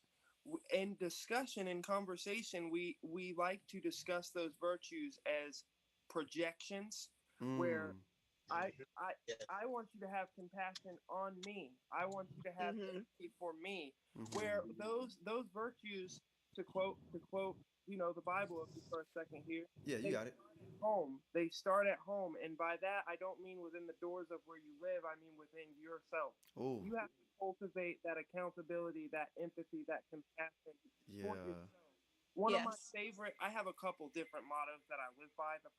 in discussion and conversation, we like to discuss those virtues as projections, where Mm. I Mhm. I Yeah. I want you to have compassion on me. I want you to have Hmm. empathy for me. Where Mm-hmm. those virtues, to quote, the Bible for a second here, Yeah, you they got it. start at home. They start at home, and by that I don't mean within the doors of where you live. I mean within yourself. Oh, You have to cultivate that accountability, that empathy, that compassion for yeah. yourself. One of my Yes. favorite, I have a couple different mottos that I live by. The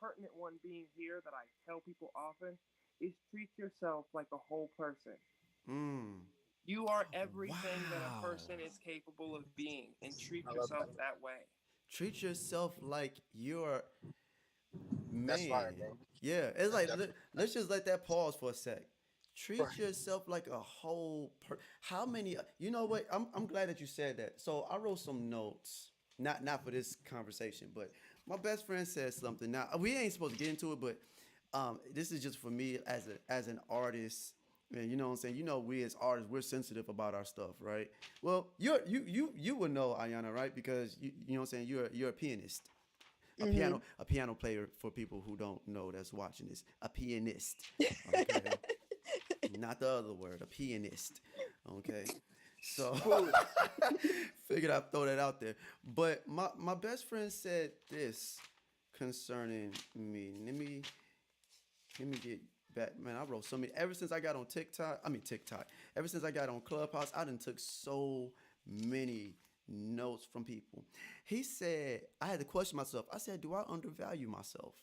pertinent one being here that I tell people often is treat yourself like a whole person. Mm. You are everything that a Wow. person is capable of being, and treat I love yourself that. that way. Treat yourself like you're That's fire, man. bro. Yeah. It's That's like definitely let's just let that pause for a sec. Treat right. yourself like a whole how many you know what? I'm glad that you said that. So I wrote some notes. Not for this conversation, but my best friend said something. Now we ain't supposed to get into it, but this is just for me as an artist. Man, you know what I'm saying? You know, we as artists, we're sensitive about our stuff, right? Well, you would know, Ayana, right? Because you know what I'm saying, you're a pianist. Hmm. A piano player for people who don't know that's watching this. A pianist. Okay. Not the other word, a pianist. Okay. So Fully. figured I'd throw that out there. But my best friend said this concerning me. Let me get Man, I wrote so many. Ever since I got on TikTok, I mean TikTok. Ever since I got on Clubhouse, I done took so many notes from people. He said I had to question myself. I said, do I undervalue myself?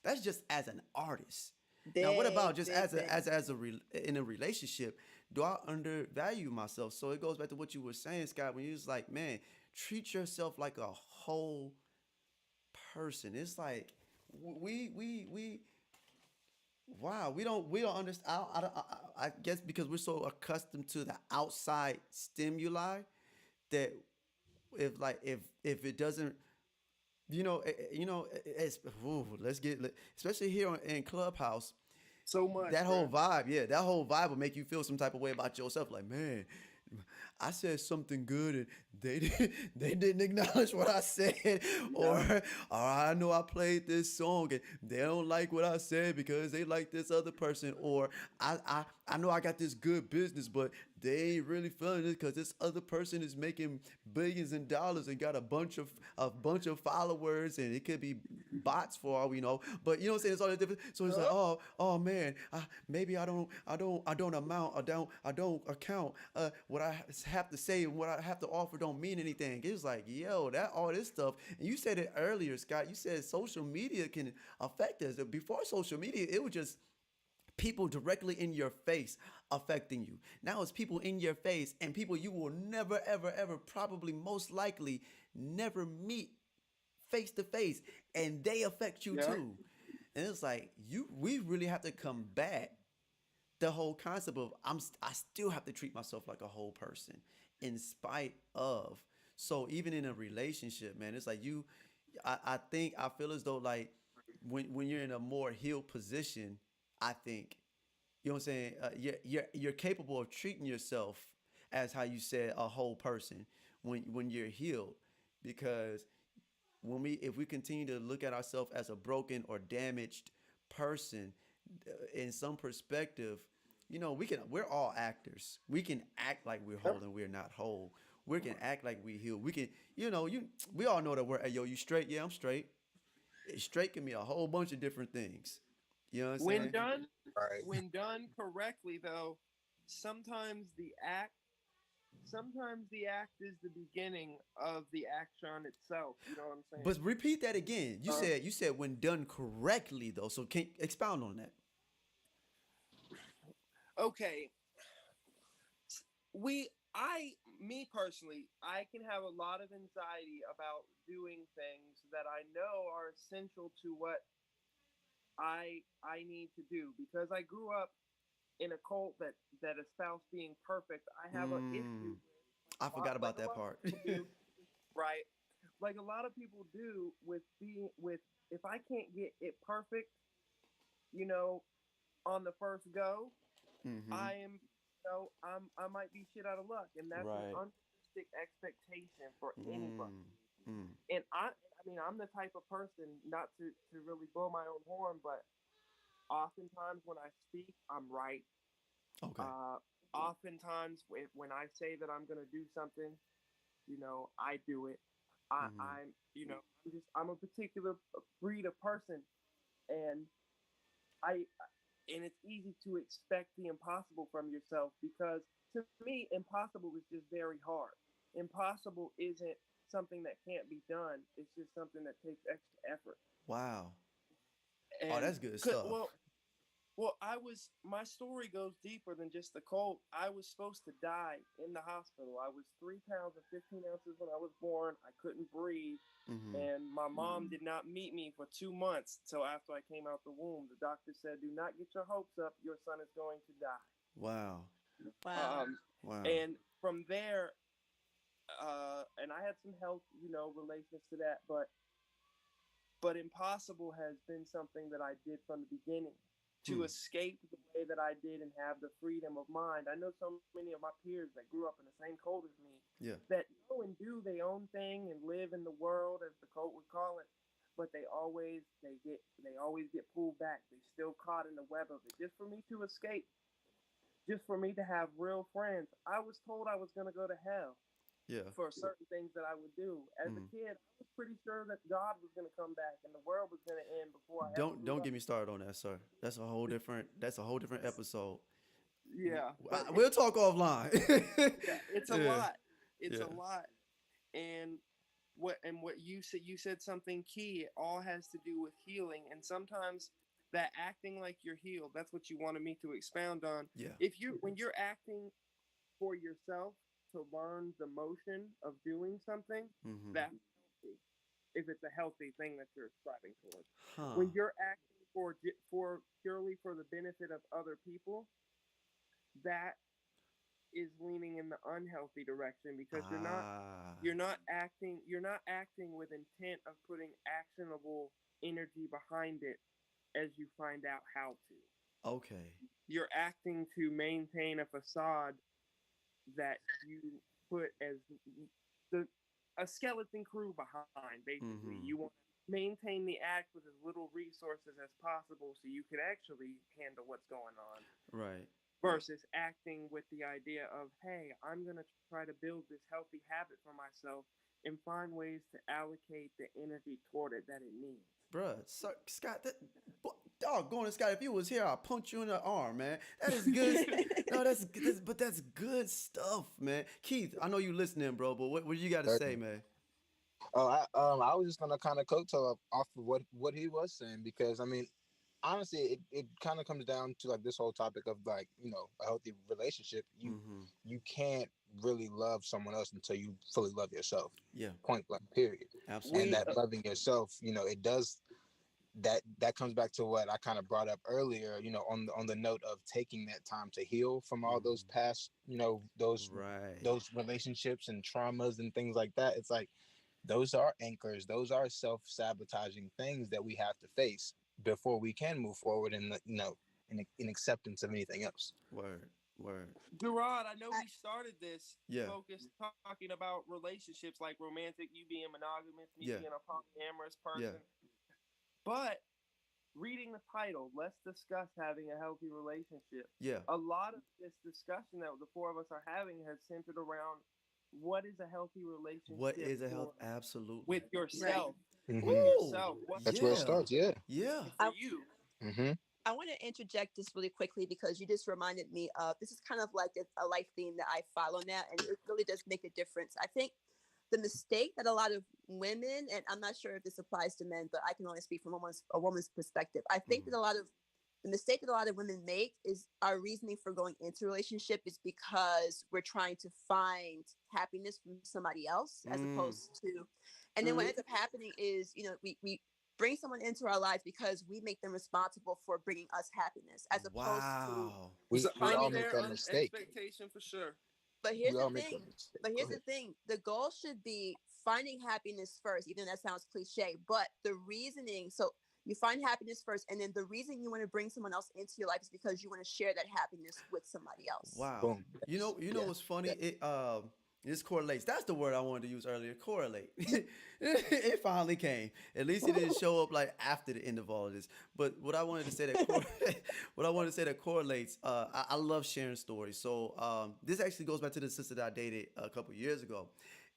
That's just as an artist. Now, what about Big, just big, big. in a relationship? Do I undervalue myself? So it goes back to what you were saying, Scott, when you was like, man, treat yourself like a whole person. It's like we wow, we don't understand. I guess because we're so accustomed to the outside stimuli that if it doesn't, it's, ooh, especially here in Clubhouse, So much, that whole bro. vibe, yeah, that whole vibe will make you feel some type of way about yourself. Like, man, I said something good and they didn't acknowledge what I said, Yep. or I know I played this song and they don't like what I said because they like this other person, or I know I got this good business, but they ain't really feeling it because this other person is making billions in dollars and got a bunch of followers, and it could be bots for all we know. But you know what I'm saying? It's all the different. So it's like, Huh? oh man, maybe I don't amount, I don't account. What I have to say and what I have to offer don't mean anything. It's like, yo, that all this stuff. And you said it earlier, Scott. You said social media can affect us. Before social media, it was just people directly in your face affecting you. Now it's people in your face and people you will never, ever, ever, probably most likely never meet face to face, and they affect you Yep. too. And it's like we really have to combat the whole concept of I still have to treat myself like a whole person in spite of. So even in a relationship, man, it's like I feel as though like when you're in a more healed position, I think you know what I'm saying? You're capable of treating yourself as how you said a whole person when you're healed, because if we continue to look at ourselves as a broken or damaged person, in some perspective, we're all actors. We can act like we're whole Yep. and we're not whole. We can act like we heal. We can, we all know that we're, hey, yo, you straight? Yeah, I'm straight. Straight can be a whole bunch of different things. You know what I'm When saying? done, Right. when done correctly, though, sometimes the act, sometimes the act is the beginning of the action itself. You know what I'm saying? But repeat that again. You Uh, said you said when done correctly though. So can expound on that. okay, me personally, I can have a lot of anxiety about doing things that I know are essential to what I need to do because I grew up in a cult that espoused being perfect. I have an issue Mm, with I forgot like about a that lot of part. people do, right? Like a lot of people do with being with if I can't get it perfect, you know, on the first go, Mm-hmm. I am, I might be shit out of luck, and that's an Right. unrealistic expectation for anybody. Mm, mm. And I mean, I'm the type of person not to really blow my own horn, but oftentimes when I speak, I'm right. Okay. Uh, Oftentimes when I say that I'm gonna do something, I do it. Mm-hmm. I'm a particular breed of person, and I and it's easy to expect the impossible from yourself because to me, impossible is just very hard. Impossible isn't something that can't be done. It's just something that takes extra effort. Wow. Oh, And that's good well, stuff. my story goes deeper than just the cold. I was supposed to die in the hospital. I was 3 pounds and 15 ounces when I was born. I couldn't breathe. Mm-hmm. And my mom did not meet me for 2 months till after I came out the womb. The doctor said, "Do not get your hopes up. Your son is going to die." Wow. Wow. Um, Wow. and from there, and I had some health, relations to that, but impossible has been something that I did from the beginning to Hmm. escape the way that I did and have the freedom of mind. I know so many of my peers that grew up in the same cult as me Yeah. that go and do their own thing and live in the world as the cult would call it, but they always get pulled back. They still caught in the web of it. Just for me to escape, just for me to have real friends. I was told I was gonna go to hell. Yeah. for certain things that I would do. As a kid, I was pretty sure that God was going to come back and the world was going to end before I ever Don't grew get up. me started on that, sir. That's a whole different episode. Yeah, but We'll talk offline. yeah, it's a Yeah. lot. It's a Yeah. lot. And what you said something key. It all has to do with healing, and sometimes that acting like you're healed. That's what you wanted me to expound on. Yeah. If you when you're acting for yourself to learn the motion of doing something, Mm-hmm. that's healthy. If it's a healthy thing that you're striving towards, Huh. when you're acting for purely for the benefit of other people, that is leaning in the unhealthy direction because Ah. you're not acting with intent of putting actionable energy behind it as you find out how to. Okay. You're acting to maintain a facade that you put as the a skeleton crew behind. Basically, Mm-hmm. you want to maintain the act with as little resources as possible so you can actually handle what's going on Right. versus acting with the idea of, hey, I'm going to try to build this healthy habit for myself and find ways to allocate the energy toward it that it needs. Bruh, sir, Scott, doggone it, Scott, if you was here, I'd punch you in the arm, man. That is good. No, that's good stuff, man. Keith, I know you listening, bro, but what you got to say, Certainly. man? Oh, I was just gonna kind of coattail off of what he was saying, because I mean, honestly, it kind of comes down to like this whole topic of like, a healthy relationship. Mm-hmm. You can't really love someone else until you fully love yourself. Yeah, Point blank. Period. And We absolutely. that loving yourself, it does that comes back to what I kind of brought up earlier, on the note of taking that time to heal from all those Mm-hmm. past, Right. those relationships and traumas and things like that. It's like those are anchors, those are self-sabotaging things that we have to face before we can move forward in acceptance of anything else. Word. Word. Gerard, I know we started this Yeah. focus talking about relationships like romantic, you being monogamous, me Yeah. being a polyamorous Yeah. person. But reading the title, let's discuss having a healthy relationship. Yeah. A lot of this discussion that the four of us are having has centered around what is a healthy What relationship is a health? for Absolutely. with yourself. With Hmm. Ooh. yourself. What's That's where it Yeah. starts. Yeah. Yeah. for I, you? Hmm. I want to interject this really quickly because you just reminded me of this is kind of like a life theme that I follow now, and it really does make a difference. I think the mistake that a lot of women, and I'm not sure if this applies to men, but I can only speak from a woman's perspective. I think Mm. that the mistake that a lot of women make is our reasoning for going into a relationship is because we're trying to find happiness from somebody else as Mm. opposed to, and then what ends up happening is, we bring someone into our lives because we make them responsible for bringing us happiness as opposed to, Wow. It's an We all make unfair that mistake. expectation for sure. but We here's the all make thing that mistake. but Go here's the ahead. thing the goal should be finding happiness first, even though that sounds cliche, but the reasoning, so you find happiness first, and then the reason you want to bring someone else into your life is because you want to share that happiness with somebody else. Wow. Boom. You know Yeah. what's funny? Yeah. This correlates. That's the word I wanted to use earlier. Correlate. It finally came. At least it didn't show up like after the end of all of this. But what I wanted to say what I wanted to say that correlates. I love sharing stories. So this actually goes back to the sister that I dated a couple years ago.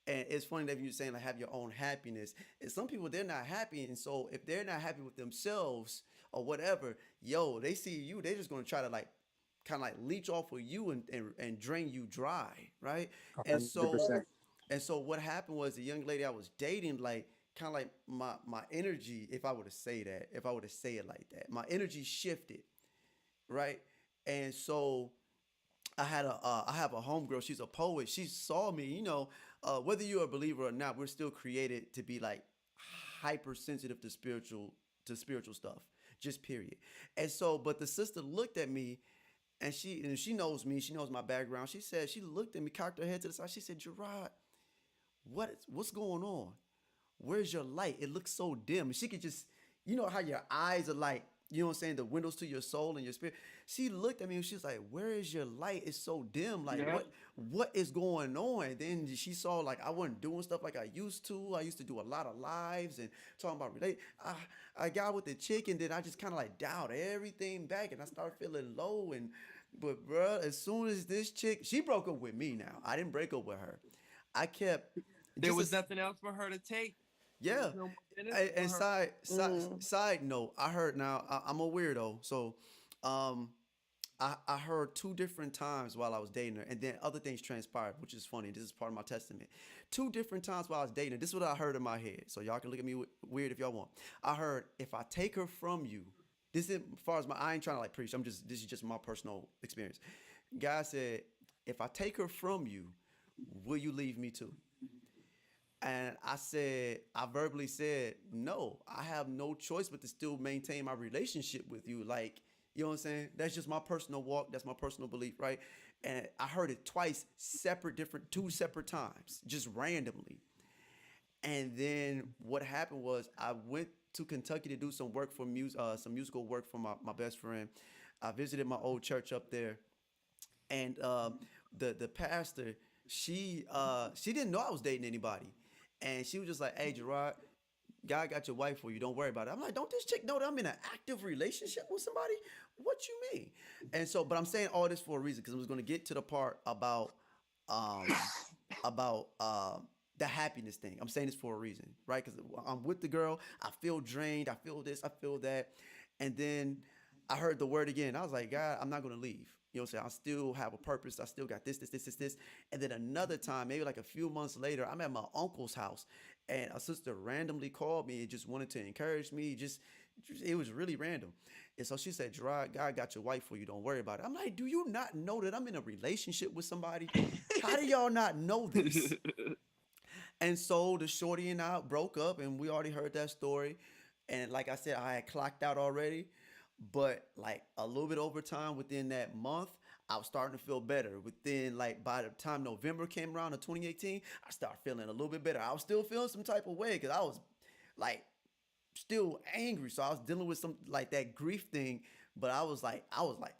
And it's funny that you're saying like have your own happiness. And some people they're not happy, and so if they're not happy with themselves or whatever, they see you, they're just gonna try to like kind of like leech off of you and drain you dry, right? And so 100%. what happened was the young lady I was dating, like kind of like my energy, if I were to say that, if I were to say it like that, my energy shifted, right? And so I have a homegirl. She's a poet. She saw me. Whether you're a believer or not, we're still created to be like hypersensitive to spiritual stuff. Just period. And so, but the sister looked at me, and she knows me. She knows my background. She looked at me, cocked her head to the side. She said, "Gerard, what's going on? Where's your light? It looks so dim." And she could just, how your eyes are like, you know what I'm saying, the windows to your soul and your spirit. She looked at me and she was like, "Where is your light? It's so dim. Like, Yeah. what is going on?" Then she saw like I wasn't doing stuff like I used to. I used to do a lot of lives and talking about relate. I got with the chick, and then I just kind of like dialed everything back, and I started feeling low. But bruh, as soon as this chick, she broke up with me now. I didn't break up with her. I kept There just was as, nothing else for her to take. There was yeah. no more benefit And, for and her. side note, I heard now I'm a weirdo, so um I heard two different times while I was dating her, and then other things transpired, which is funny. This is part of my testament. Two different times while I was dating her. This is what I heard in my head. So y'all can look at me weird if y'all want. I heard if I take her from you, this is as far as my. I ain't trying to like preach. This is just my personal experience. God said, if I take her from you, will you leave me too? And I verbally said, no, I have no choice but to still maintain my relationship with you. Like, you know what I'm saying? That's just my personal walk. That's my personal belief, right? And I heard it twice, two separate times, just randomly. And then what happened was I went to Kentucky to do some work for some musical work for my best friend. I visited my old church up there, and the pastor, she didn't know I was dating anybody, and she was just like, "Hey, Gerard, God got your wife for you. Don't worry about it." I'm like, "Don't this chick know that I'm in an active relationship with somebody? What you mean?" And so, but I'm saying all this for a reason because I was going to get to the part um about the happiness thing. I'm saying this for a reason, right? Because I'm with the girl, I feel drained, I feel this, I feel that, and then I heard the word again. I was like, God, I'm not gonna leave. You know what I'm saying? I still have a purpose. I still got this. And then another time, maybe like a few months later, I'm at my uncle's house, and a sister randomly called me and just wanted to encourage me. It was really random. And so she said, Gerard, God got your wife for you. Don't worry about it. I'm like, do you not know that I'm in a relationship with somebody? How do y'all not know this? And so the shorty and I broke up, and we already heard that story. And like I said, I had clocked out already. But like a little bit over time within that month, I was starting to feel better. Within like by the time November came around of 2018, I started feeling a little bit better. I was still feeling some type of way because I was like still angry. So I was dealing with some like that grief thing, but I was like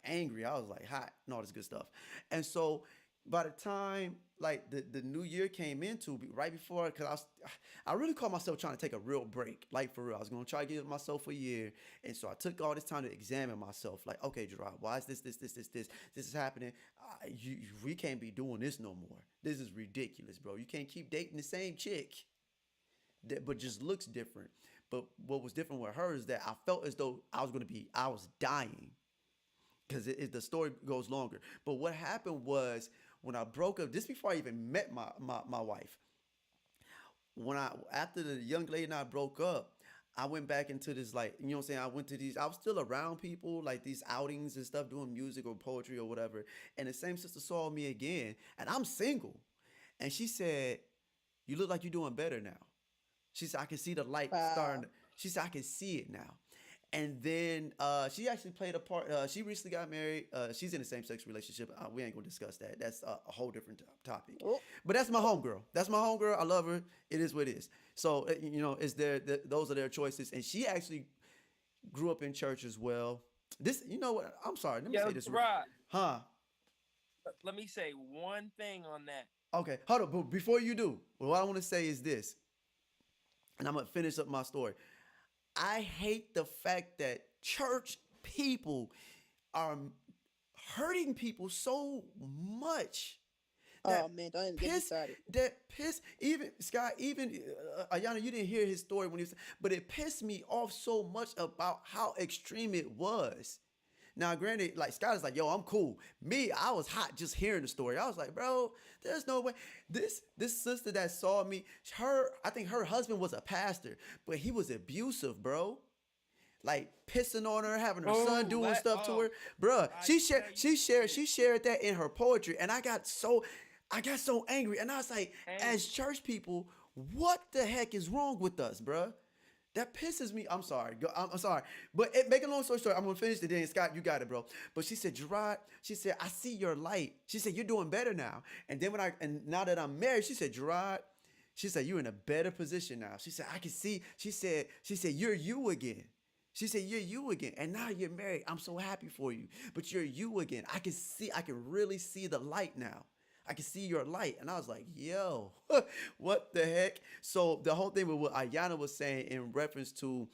angry. I was like hot and all this good stuff. And so by the time like the new year came into right before, because I really caught myself trying to take a real break, like for real. I was gonna try to give myself a year, and so I took all this time to examine myself. Like, okay, Gerard, why is this is happening? We can't be doing this no more. This is ridiculous, bro. You can't keep dating the same chick that but just looks different. But what was different with her is that I felt as though I was dying because the story goes longer. But what happened was when I broke up, just before I even met my wife, when I after the young lady and I broke up, I went back into this like you know what I'm saying. I was still around people like these outings and stuff, doing music or poetry or whatever. And the same sister saw me again, and I'm single, and she said, "You look like you're doing better now." She said, I can see the light starting. Wow. She said, I can see it now. And then she actually played a part. She recently got married. She's in a same sex relationship. We ain't gonna discuss that. That's a whole different topic. Oh, But that's my homegirl. That's my homegirl. I love her. It is what it is. So it's those are their choices. And she actually grew up in church as well. This, you know what? I'm sorry. Let me Yo, say this. Gerard, Huh? let me say one thing on that. Okay. Hold up. But before you do, what I want to say is this, and I'm gonna finish up my story. I hate the fact that church people are hurting people so much oh that man, don't even get me piss started. even Scott, even Ayana, you didn't hear his story when he was, but it pissed me off so much about how extreme it was. Now, granted, like Scott is like, yo, I'm cool. Me, I was hot just hearing the story. I was like, bro, there's no way. This sister that saw me, I think her husband was a pastor, but he was abusive, bro. Like pissing on her, having her son doing stuff to her, bruh. She shared that in her poetry, and I got so angry, and I was like, as Angry. church people, what the heck is wrong with us, bruh? That pisses me. I'm sorry. I'm sorry. But make a long story short, I'm gonna finish today. And Scott, you got it, bro. But she said, Gerard, she said, I see your light. She said, you're doing better now. And then now that I'm married, she said, Gerard, she said, you're in a better position now. She said, I can see. She said, you're you again. She said, you're you again. And now you're married. I'm so happy for you. But you're you again. I can really see the light now. I can see your light. And I was like, yo, what the heck? So the whole thing with what Ayana was saying in reference to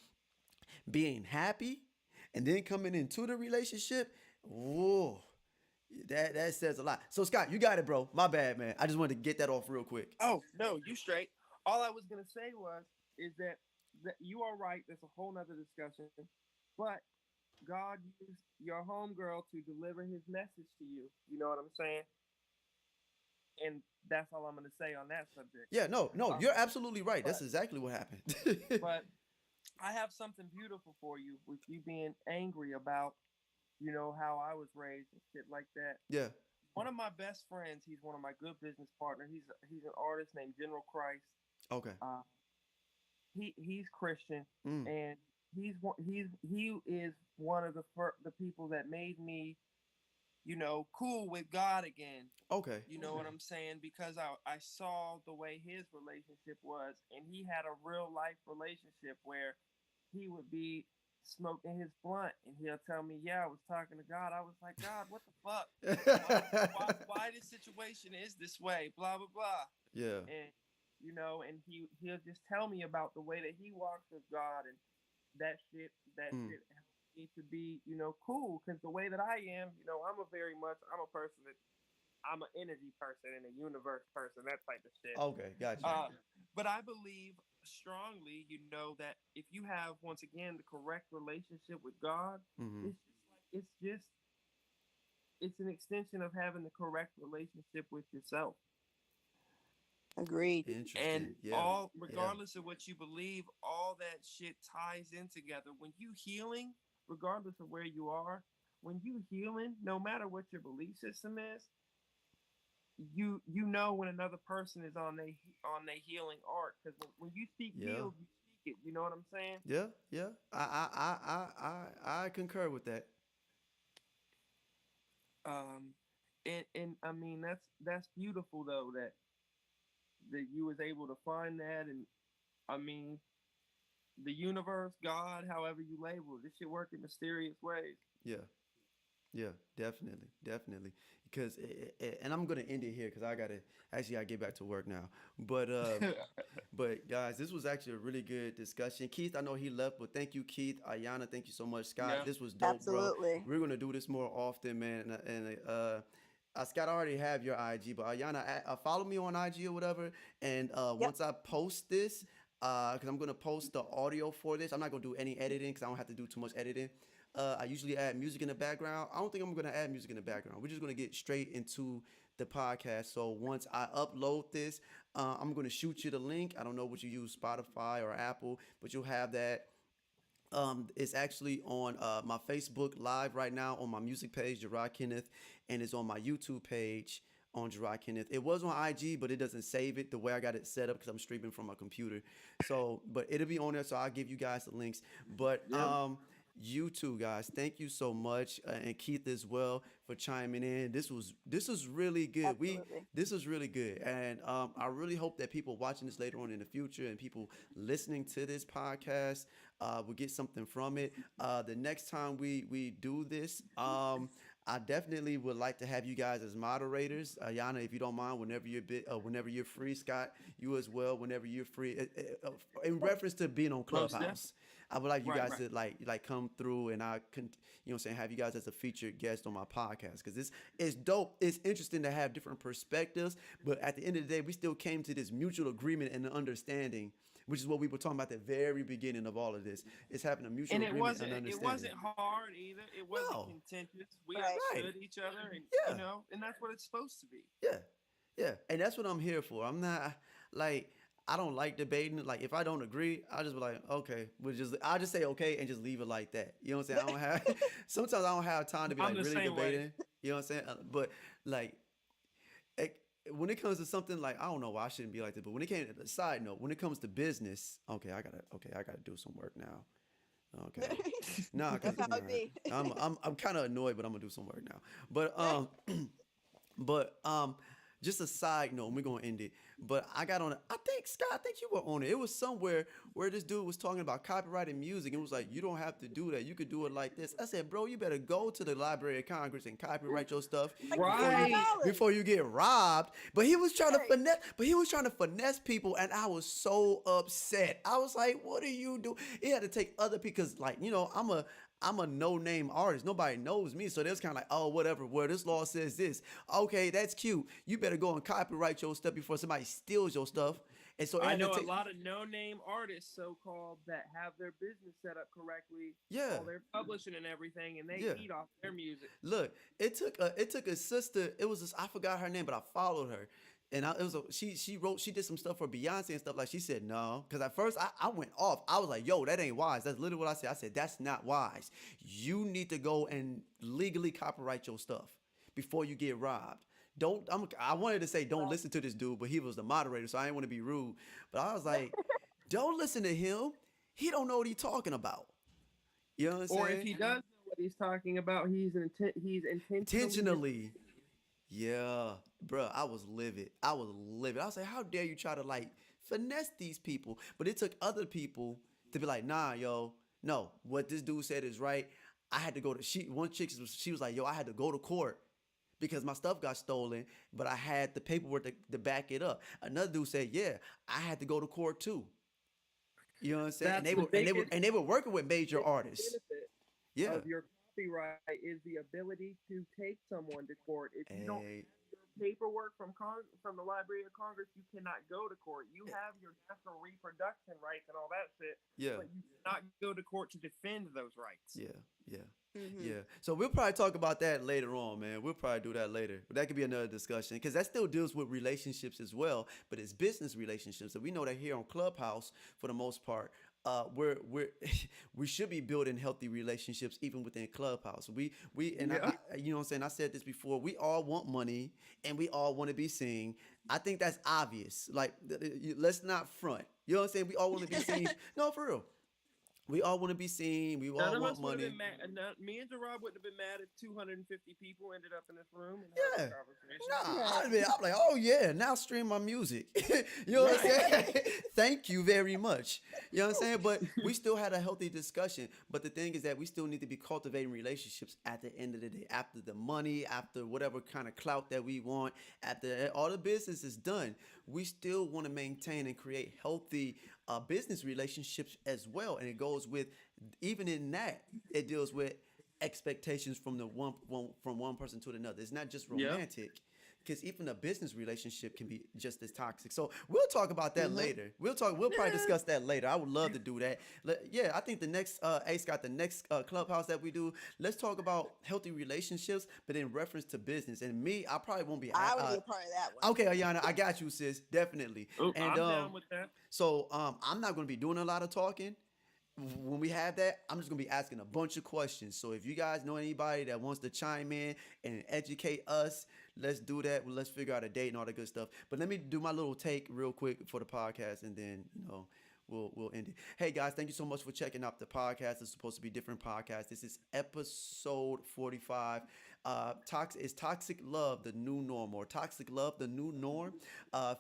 being happy and then coming into the relationship, whoa, That says a lot. So Scott, you got it, bro. My bad, man. I just wanted to get that off real quick. Oh no, you straight. All I was gonna say was is that you are right. There's a whole nother discussion, but God used your homegirl to deliver His message to you. You know what I'm saying? And that's all I'm gonna say on that subject. Yeah, no, you're absolutely right. That's But exactly what happened. but I have something beautiful for you with you being angry about how I was raised and shit like that. Yeah. One of my best friends, he's one of my good business partners. He's an artist named General Christ. Okay. He's Christian, Mm. and he is one of the people that made me cool with God again. Okay. You know what I'm saying? Because I saw the way his relationship was, and he had a real life relationship where he would be smoking his blunt, and he'll tell me, "Yeah, I was talking to God." I was like, "God, what the fuck? Why this situation is this way? Blah blah blah." Yeah. And and he'll just tell me about the way that he walks with God, and that shit helps me to be cool, because the way that I am, I'm a person that I'm an energy person and a universe person, that type of shit. Okay, gotcha. But I believe strongly, that if you have, once again, the correct relationship with God, Mm-hmm. it's an extension of having the correct relationship with yourself. Agreed. Interesting. And Yeah. regardless of what you believe, all that shit ties in together. When you healing, regardless of where you are, when you healing, no matter what your belief system is, you know when another person is on their healing arc, because when you speak healed, you speak it. You know what I'm saying? Yeah. Yeah. I concur with that. And I mean that's beautiful though, that you was able to find that. And I mean, the universe, God, however you label it, this shit work in mysterious ways. Yeah. Yeah, definitely, definitely. Because and I'm gonna end it here because I gotta get back to work now. But but guys, this was actually a really good discussion. Keith, I know he left, but thank you, Keith. Ayana, thank you so much. Scott, Yeah. this was dope, bro. Absolutely. We're gonna do this more often, man. Scott, I already have your IG, but Ayana, follow me on IG or whatever. And Yep. once I post this, because I'm gonna post the audio for this, I'm not gonna do any editing because I don't have to do too much editing. I usually add music in the background. I don't think I'm gonna add music in the background. We're just gonna get straight into the podcast. So once I upload this, I'm gonna shoot you the link. I don't know what you use, Spotify or Apple, but you'll have that. It's actually on my Facebook Live right now on my music page, Gerard Kenneth, and it's on my YouTube page on Gerard Kenneth. It was on IG, but it doesn't save it the way I got it set up because I'm streaming from my computer. So, but it'll be on there, so I'll give you guys the links. But you too, guys. Thank you so much, and Keith as well for chiming in. This was really good. Absolutely. This was really good, and I really hope that people watching this later on in the future and people listening to this podcast will get something from it. The next time we do this, I definitely would like to have you guys as moderators. Yana, if you don't mind, whenever you're free. Scott, you as well, whenever you're free. In reference to being on Clubhouse, I would like you guys to like come through, and I can, saying, have you guys as a featured guest on my podcast, because this is dope. It's interesting to have different perspectives, but at the end of the day, we still came to this mutual agreement and understanding, which is what we were talking about at the very beginning of all of this. It's having a mutual agreement and understanding. It wasn't hard either. It wasn't contentious. We understood each other, and and that's what it's supposed to be. Yeah, and that's what I'm here for. I'm not like, I don't like debating. Like, if I don't agree, I'll just be like, okay, I'll just say okay and just leave it like that. You know what I'm saying? Sometimes I don't have time to be like really debating. You know what I'm saying? But like, when it comes to something like, I don't know why I shouldn't be like this, but when it came to the side note, when it comes to business, I gotta do some work now. Okay. No, because That's how it be. I'm kind of annoyed, but I'm gonna do some work now. But just a side note, we're gonna end it. But I got on it. I think, Scott, I think you were on it. It was somewhere where this dude was talking about copyrighted music and was like, you don't have to do that. You could do it like this. I said, bro, you better go to the Library of Congress and copyright your stuff before you get robbed. But he was trying to finesse people, and I was so upset. I was like, what are you doing? He had to take other, because like, I'm a no name artist. Nobody knows me. So there's kind of like, oh, whatever. Well, this law says this. Okay, that's cute. You better go and copyright your stuff before somebody steals your stuff. And so it I had to know a take, lot of no-name artists, so-called, that have their business set up correctly, yeah, all their publishing and everything, and they yeah. eat off their music. Look, it took a sister. It was I forgot her name, but I followed her, and it was she did some stuff for Beyonce and stuff. Like she said no, because at first I went off. I was like, yo, that ain't wise. That's literally what I said. I said that's not wise. You need to go and legally copyright your stuff before you get robbed. I wanted to say don't listen to this dude, but he was the moderator, so I didn't want to be rude. But I was like, don't listen to him. He don't know what he's talking about. You know what I'm Or if saying? he does know what he's talking about, he's intentionally. Intentionally. Yeah, bro, I was livid. I was livid. I was like, how dare you try to like finesse these people? But it took other people to be like, nah, yo, no, what this dude said is right. I had to go to one chick she was like, yo, I had to go to court because my stuff got stolen, but I had the paperwork to back it up. Another dude said, yeah, I had to go to court too. You know what I'm saying? And That's they the were and they were biggest and they were working with major artists. benefit Yeah. of your copyright is the ability to take someone to court. If you don't Hey, have your paperwork from the Library of Congress, you cannot go to court. You have your national reproduction rights and all that shit, yeah. but you cannot go to court to defend those rights. Yeah, yeah, Mm-hmm. yeah. So we'll probably talk about that later on, man. We'll probably do that later. But that could be another discussion because that still deals with relationships as well, but it's business relationships. And we know that here on Clubhouse, for the most part, we're we should be building healthy relationships even within Clubhouse. We and Yeah. you know what I'm saying. I said this before. We all want money and we all want to be seen. I think that's obvious. Like let's not front. You know what I'm saying? We all want to be seen. No, for real. We all want to be seen. We None all of want us would have money. been mad. Me and Gerard wouldn't have been mad if 250 people ended up in this room and having Yeah. a conversation. Nah, Right. I'm like, oh yeah, now stream my music. You know what I'm saying? Thank you very much. You know what I'm saying? But we still had a healthy discussion. But the thing is that we still need to be cultivating relationships at the end of the day. After the money, after whatever kind of clout that we want, after all the business is done, we still want to maintain and create healthy business relationships as well. And it goes with, even in that, it deals with expectations from from one person to another. It's not just Yeah. romantic, because even a business relationship can be just as toxic. So we'll talk about that later. We'll probably discuss that later. I would love to do that. Yeah, I think the next Ace got the next clubhouse that we do. Let's talk about healthy relationships, but in reference to business. And me, I probably won't be. I would be a part of that one. Okay, Ayana, I got you, sis. Definitely. Oh, And I'm down with that. so I'm not going to be doing a lot of talking. When we have that, I'm just gonna be asking a bunch of questions. So if you guys know anybody that wants to chime in and educate us, let's do that. Let's figure out a date and all that good stuff. But let me do my little take real quick for the podcast, and then we'll end it. Hey guys, thank you so much for checking out the podcast. It's supposed to be different podcasts. This is episode 45. Toxic Love, the New Norm, or Toxic Love, the New Norm,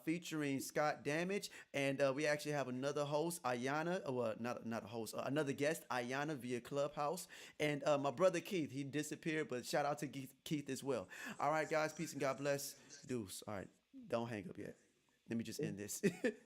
featuring Scott Damage, and we actually have another host, Ayana. Well, not a host, another guest, Ayana, via Clubhouse, and my brother Keith. He disappeared, but shout out to Keith as well. All right, guys, peace and God bless. Deuce. All right, don't hang up yet. Let me just end this.